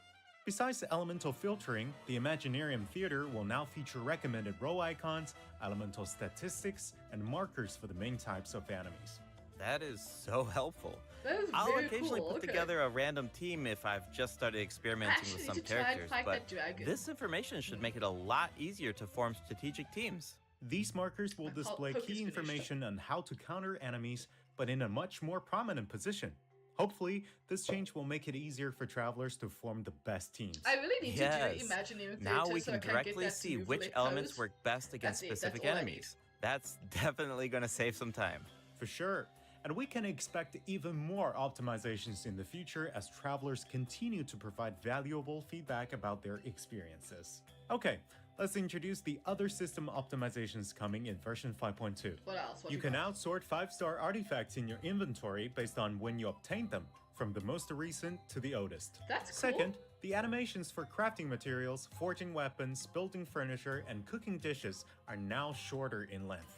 Speaker 7: Besides the elemental filtering, the Imaginarium Theater will now feature recommended row icons, elemental statistics, and markers for the main types of enemies.
Speaker 6: That is so helpful.
Speaker 1: That is
Speaker 6: I'll
Speaker 1: very
Speaker 6: occasionally
Speaker 1: cool.
Speaker 6: put
Speaker 1: Okay.
Speaker 6: together a random team if I've just started experimenting
Speaker 1: Actually
Speaker 6: with some
Speaker 1: need to try and
Speaker 6: characters,
Speaker 1: fight
Speaker 6: but
Speaker 1: that dragon.
Speaker 6: this information should make it a lot easier to form strategic teams.
Speaker 7: These markers will display
Speaker 1: focus
Speaker 7: key
Speaker 1: finish.
Speaker 7: information on how to counter enemies, but in a much more prominent position. Hopefully, this change will make it easier for travelers to form the best teams.
Speaker 1: I really need to
Speaker 6: Yes.
Speaker 1: do Imaginary Theater
Speaker 6: Now we
Speaker 1: so
Speaker 6: can
Speaker 1: I can
Speaker 6: directly
Speaker 1: get that
Speaker 6: see
Speaker 1: move
Speaker 6: which
Speaker 1: leg
Speaker 6: elements
Speaker 1: pose.
Speaker 6: work best against
Speaker 1: That's it, that's
Speaker 6: specific
Speaker 1: all I need.
Speaker 6: enemies. That's definitely going to save some time.
Speaker 7: For sure. And we can expect even more optimizations in the future as travelers continue to provide valuable feedback about their experiences. Okay, let's introduce the other system optimizations coming in version 5.2.
Speaker 1: What else? What
Speaker 7: You can
Speaker 1: got?
Speaker 7: outsort 5-star artifacts in your inventory based on when you obtained them, from the most recent to the oldest.
Speaker 1: That's cool.
Speaker 7: Second, the animations for crafting materials, forging weapons, building furniture, and cooking dishes are now shorter in length.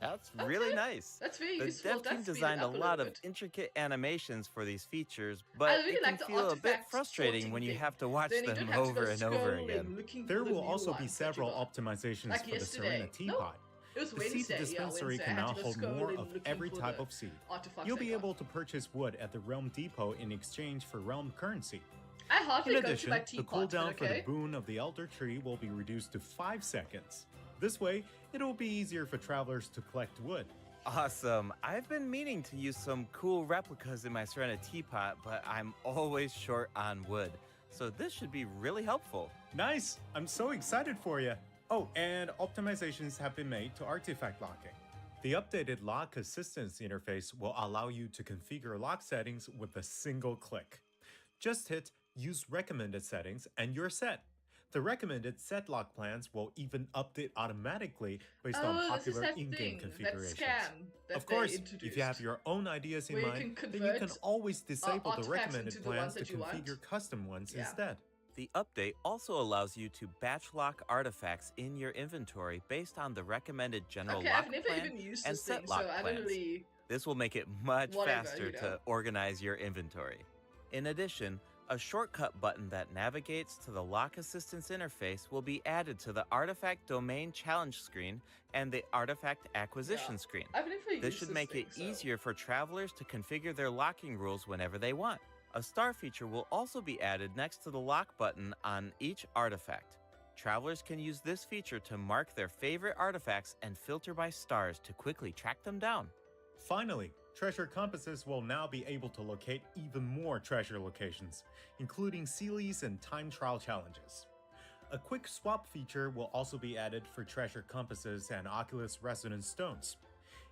Speaker 6: That's really
Speaker 1: Okay.
Speaker 6: nice.
Speaker 1: That's very
Speaker 6: The
Speaker 1: useful.
Speaker 6: dev team
Speaker 1: That's speed it
Speaker 6: designed a
Speaker 1: up
Speaker 6: lot
Speaker 1: little
Speaker 6: of
Speaker 1: bit.
Speaker 6: intricate animations for these features, but
Speaker 1: really
Speaker 6: it
Speaker 1: like
Speaker 6: can
Speaker 1: the
Speaker 6: feel a bit
Speaker 1: artifact
Speaker 6: frustrating
Speaker 1: sorting
Speaker 6: when you
Speaker 1: thing.
Speaker 6: have to watch
Speaker 1: Then you don't
Speaker 6: them
Speaker 1: have to go
Speaker 6: over and over
Speaker 1: scrolling
Speaker 6: again.
Speaker 1: looking
Speaker 7: There
Speaker 1: for the
Speaker 7: will
Speaker 1: new
Speaker 7: also be
Speaker 1: ones that you
Speaker 7: several
Speaker 1: got.
Speaker 7: optimizations
Speaker 1: Like
Speaker 7: for the
Speaker 1: yesterday.
Speaker 7: Serena
Speaker 1: No,
Speaker 7: teapot.
Speaker 1: It was
Speaker 7: The seed
Speaker 1: Wednesday.
Speaker 7: dispensary
Speaker 1: yeah,
Speaker 7: can
Speaker 1: Wednesday. I
Speaker 7: now
Speaker 1: had to go
Speaker 7: hold more
Speaker 1: scrolling
Speaker 7: of
Speaker 1: looking
Speaker 7: every
Speaker 1: for
Speaker 7: type
Speaker 1: the
Speaker 7: of seed.
Speaker 1: artifacts
Speaker 7: You'll
Speaker 1: I
Speaker 7: be
Speaker 1: got.
Speaker 7: able to purchase wood at the Realm Depot in exchange for Realm currency.
Speaker 1: I hardly
Speaker 7: In
Speaker 1: go to
Speaker 7: addition,
Speaker 1: my
Speaker 7: the
Speaker 1: teapot,
Speaker 7: cooldown
Speaker 1: but
Speaker 7: for the
Speaker 1: okay.
Speaker 7: boon of the Elder Tree will be reduced to 5 seconds. This way, it will be easier for travelers to collect wood.
Speaker 6: Awesome. I've been meaning to use some cool replicas in my Serena teapot, but I'm always short on wood. So this should be really helpful.
Speaker 7: Nice! I'm so excited for you! Oh, and optimizations have been made to artifact locking. The updated lock assistance interface will allow you to configure lock settings with a single click. Just hit Use Recommended Settings and you're set. The recommended set lock plans will even update automatically based on
Speaker 1: Oh, this is
Speaker 7: popular
Speaker 1: that
Speaker 7: in-game
Speaker 1: thing, that
Speaker 7: configurations.
Speaker 1: scam that
Speaker 7: Of course,
Speaker 1: they introduced.
Speaker 7: if you have your own ideas in
Speaker 1: where you
Speaker 7: mind,
Speaker 1: can
Speaker 7: then you can
Speaker 1: convert,
Speaker 7: always disable the
Speaker 1: artifacts
Speaker 7: recommended
Speaker 1: into the ones
Speaker 7: plans to
Speaker 1: that you want.
Speaker 7: configure custom ones
Speaker 1: Yeah.
Speaker 7: instead.
Speaker 6: The update also allows you to batch lock artifacts in your inventory based on the recommended general
Speaker 1: Okay,
Speaker 6: lock
Speaker 1: I've never
Speaker 6: plan
Speaker 1: even used
Speaker 6: and
Speaker 1: this
Speaker 6: set
Speaker 1: thing,
Speaker 6: lock
Speaker 1: so I
Speaker 6: plans.
Speaker 1: don't really.
Speaker 6: This will make it much
Speaker 1: Whatever,
Speaker 6: faster
Speaker 1: you know.
Speaker 6: to organize your inventory. In addition, a shortcut button that navigates to the lock assistance interface will be added to the artifact domain challenge screen and the artifact acquisition screen.
Speaker 1: I've never used
Speaker 6: This should make
Speaker 1: thing,
Speaker 6: it
Speaker 1: so.
Speaker 6: easier for travelers to configure their locking rules whenever they want. A star feature will also be added next to the lock button on each artifact. Travelers can use this feature to mark their favorite artifacts and filter by stars to quickly track them down.
Speaker 7: Finally, treasure compasses will now be able to locate even more treasure locations, including Sealies and time trial challenges. A quick swap feature will also be added for treasure compasses and Oculus Resonance stones.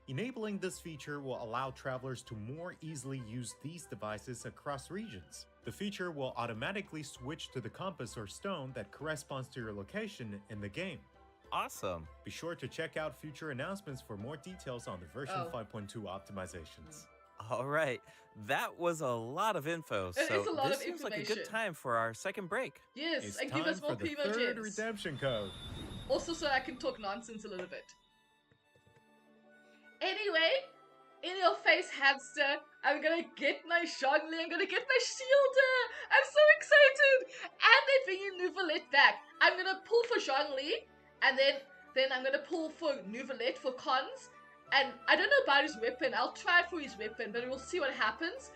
Speaker 7: Enabling this feature will allow travelers to more easily use these devices across regions. The feature will automatically switch to the compass or stone that corresponds to your location in the game.
Speaker 6: Awesome.
Speaker 7: Be sure to check out future announcements for more details on the version
Speaker 1: Oh.
Speaker 7: 5.2 optimizations.
Speaker 6: All right, that was a lot of info.
Speaker 1: It
Speaker 6: so
Speaker 1: is a lot
Speaker 6: this
Speaker 1: of
Speaker 6: seems like a good
Speaker 1: information.
Speaker 6: time for our second break.
Speaker 1: Yes,
Speaker 7: It's
Speaker 1: and
Speaker 7: time
Speaker 1: give us more
Speaker 7: for the
Speaker 1: Primo
Speaker 7: third
Speaker 1: gems.
Speaker 7: redemption code.
Speaker 1: Also, so I can talk nonsense a little bit. Anyway, in your face, hamster. I'm gonna get my Shangli. I'm gonna get my Shielder. I'm so excited. And they're bringing Nouvelet back. I'm gonna pull for Shangli, and then I'm gonna pull for Nouvelet for cons. And I don't know about his weapon. I'll try for his weapon, but we'll see what happens.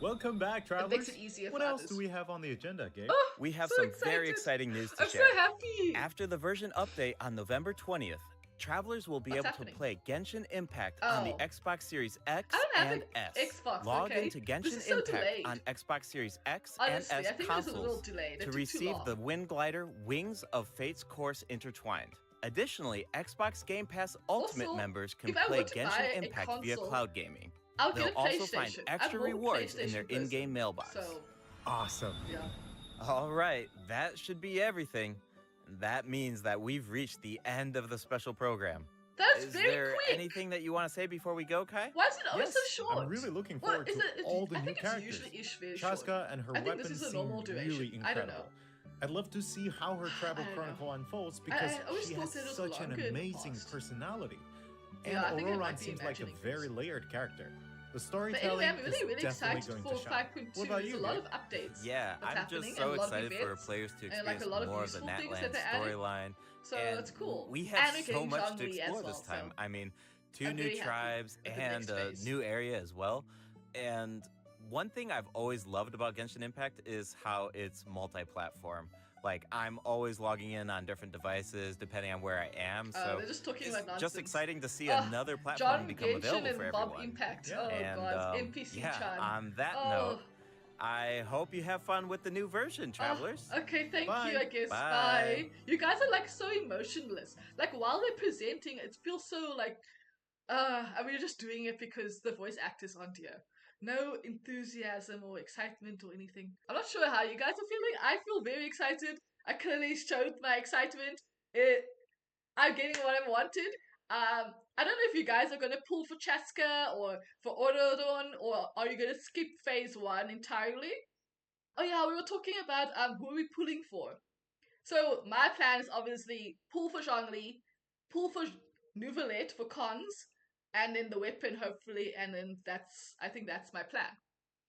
Speaker 7: Welcome back, travelers.
Speaker 1: makes it easier
Speaker 7: What
Speaker 1: for
Speaker 7: else
Speaker 1: others.
Speaker 7: do we have on the agenda, Gabe?
Speaker 1: Oh,
Speaker 6: We have
Speaker 1: so
Speaker 6: some
Speaker 1: excited.
Speaker 6: very exciting news to
Speaker 1: I'm
Speaker 6: share.
Speaker 1: so happy.
Speaker 6: After the version update on November 20th, travelers will be
Speaker 1: What's
Speaker 6: able
Speaker 1: happening?
Speaker 6: to play Genshin Impact on the
Speaker 1: Oh.
Speaker 6: Xbox Series X
Speaker 1: I don't have
Speaker 6: and
Speaker 1: an
Speaker 6: S.
Speaker 1: Xbox,
Speaker 6: Log
Speaker 1: okay.
Speaker 6: into
Speaker 1: This
Speaker 6: Genshin
Speaker 1: is so
Speaker 6: Impact
Speaker 1: delayed.
Speaker 6: on Xbox Series X
Speaker 1: Honestly,
Speaker 6: and
Speaker 1: I
Speaker 6: S
Speaker 1: think there's a little
Speaker 6: consoles
Speaker 1: delay. They
Speaker 6: to
Speaker 1: took too
Speaker 6: receive
Speaker 1: long.
Speaker 6: the Wind Glider Wings of Fate's Course Intertwined. Additionally, Xbox Game Pass Ultimate
Speaker 1: Also,
Speaker 6: members can
Speaker 1: if I
Speaker 6: play
Speaker 1: were to buy
Speaker 6: Genshin
Speaker 1: a
Speaker 6: Impact via
Speaker 1: console,
Speaker 6: cloud gaming.
Speaker 1: I'll
Speaker 6: They'll
Speaker 1: get a
Speaker 6: also find
Speaker 1: PlayStation.
Speaker 6: extra
Speaker 1: I'm more
Speaker 6: rewards in their
Speaker 1: PlayStation
Speaker 6: in-game
Speaker 1: person,
Speaker 6: mailbox.
Speaker 1: So,
Speaker 7: Awesome.
Speaker 1: yeah.
Speaker 6: All right, that should be everything. That means that we've reached the end of the special program.
Speaker 1: That's
Speaker 6: Is
Speaker 1: very
Speaker 6: there
Speaker 1: quick.
Speaker 6: anything that you want to say before we go, Kai?
Speaker 1: Why is it always
Speaker 7: Yes,
Speaker 1: so short?
Speaker 7: I'm really looking
Speaker 1: What,
Speaker 7: forward
Speaker 1: is
Speaker 7: to
Speaker 1: it-
Speaker 7: all the
Speaker 1: I
Speaker 7: new
Speaker 1: think
Speaker 7: characters.
Speaker 1: It's usually very short.
Speaker 7: Chaska and her
Speaker 1: I think
Speaker 7: weapons
Speaker 1: this is a
Speaker 7: seem
Speaker 1: normal duration.
Speaker 7: really
Speaker 1: I don't
Speaker 7: incredible.
Speaker 1: know.
Speaker 7: I'd love to see how her travel
Speaker 1: I don't know.
Speaker 7: chronicle unfolds because
Speaker 1: I always
Speaker 7: she
Speaker 1: thought
Speaker 7: has
Speaker 1: that it was
Speaker 7: such an
Speaker 1: longer in the
Speaker 7: amazing
Speaker 1: past.
Speaker 7: personality.
Speaker 1: Yeah, I
Speaker 7: And
Speaker 1: think I might
Speaker 7: Auroran
Speaker 1: be
Speaker 7: seems like a
Speaker 1: imagining
Speaker 7: very
Speaker 1: things.
Speaker 7: layered character. The
Speaker 1: But
Speaker 7: storytelling
Speaker 1: anyway, I'm really,
Speaker 7: is
Speaker 1: really
Speaker 7: definitely
Speaker 1: excited
Speaker 7: going
Speaker 1: for
Speaker 7: to shine.
Speaker 1: 5.2.
Speaker 7: What about
Speaker 1: There's
Speaker 7: you,
Speaker 1: a lot
Speaker 7: Gabe?
Speaker 1: of updates.
Speaker 6: Yeah,
Speaker 1: that's
Speaker 6: I'm
Speaker 1: happening
Speaker 6: just
Speaker 1: and
Speaker 6: so
Speaker 1: a lot of
Speaker 6: excited for
Speaker 1: events,
Speaker 6: players to
Speaker 1: and, like,
Speaker 6: experience
Speaker 1: a lot of
Speaker 6: more of the
Speaker 1: useful things
Speaker 6: Natlan
Speaker 1: that they're adding.
Speaker 6: storyline.
Speaker 1: So
Speaker 6: and
Speaker 1: it's cool.
Speaker 6: We
Speaker 1: And
Speaker 6: have
Speaker 1: we're
Speaker 6: so
Speaker 1: getting
Speaker 6: much to
Speaker 1: Zhongli as
Speaker 6: explore
Speaker 1: well,
Speaker 6: this time.
Speaker 1: so
Speaker 6: I mean, 2
Speaker 1: I'm
Speaker 6: new
Speaker 1: very happy
Speaker 6: tribes
Speaker 1: with the
Speaker 6: and
Speaker 1: next
Speaker 6: a
Speaker 1: phase.
Speaker 6: new area as well. And one thing I've always loved about Genshin Impact is how it's multi-platform. Like, I'm always logging in on different devices depending on where I am. So
Speaker 1: they're just talking
Speaker 6: it's
Speaker 1: about nonsense.
Speaker 6: just exciting to see
Speaker 1: Ugh,
Speaker 6: another platform
Speaker 1: John
Speaker 6: become
Speaker 1: Genshin
Speaker 6: available
Speaker 1: and
Speaker 6: for
Speaker 1: Bob
Speaker 6: everyone.
Speaker 1: Impact.
Speaker 7: Yeah.
Speaker 1: Oh
Speaker 6: And
Speaker 1: god, NPC
Speaker 6: yeah,
Speaker 1: Chan.
Speaker 6: on that
Speaker 1: Oh.
Speaker 6: note, I hope you have fun with the new version, travelers.
Speaker 1: Okay, thank
Speaker 7: Bye.
Speaker 1: you, I guess.
Speaker 6: Bye.
Speaker 1: Bye. You guys are like so emotionless. Like while they're presenting, it feels so like I mean, you're just doing it because the voice actors aren't here. No enthusiasm or excitement or anything. I'm not sure how you guys are feeling. I feel very excited. I clearly showed my excitement. I'm getting what I wanted. I don't know if you guys are gonna pull for Chaska or for Autodon, or are you gonna skip phase 1 entirely? Oh yeah, we were talking about who are we pulling for. So my plan is obviously pull for Zhongli, pull for Nouvelet for cons, and then the weapon hopefully, and then I think that's my plan.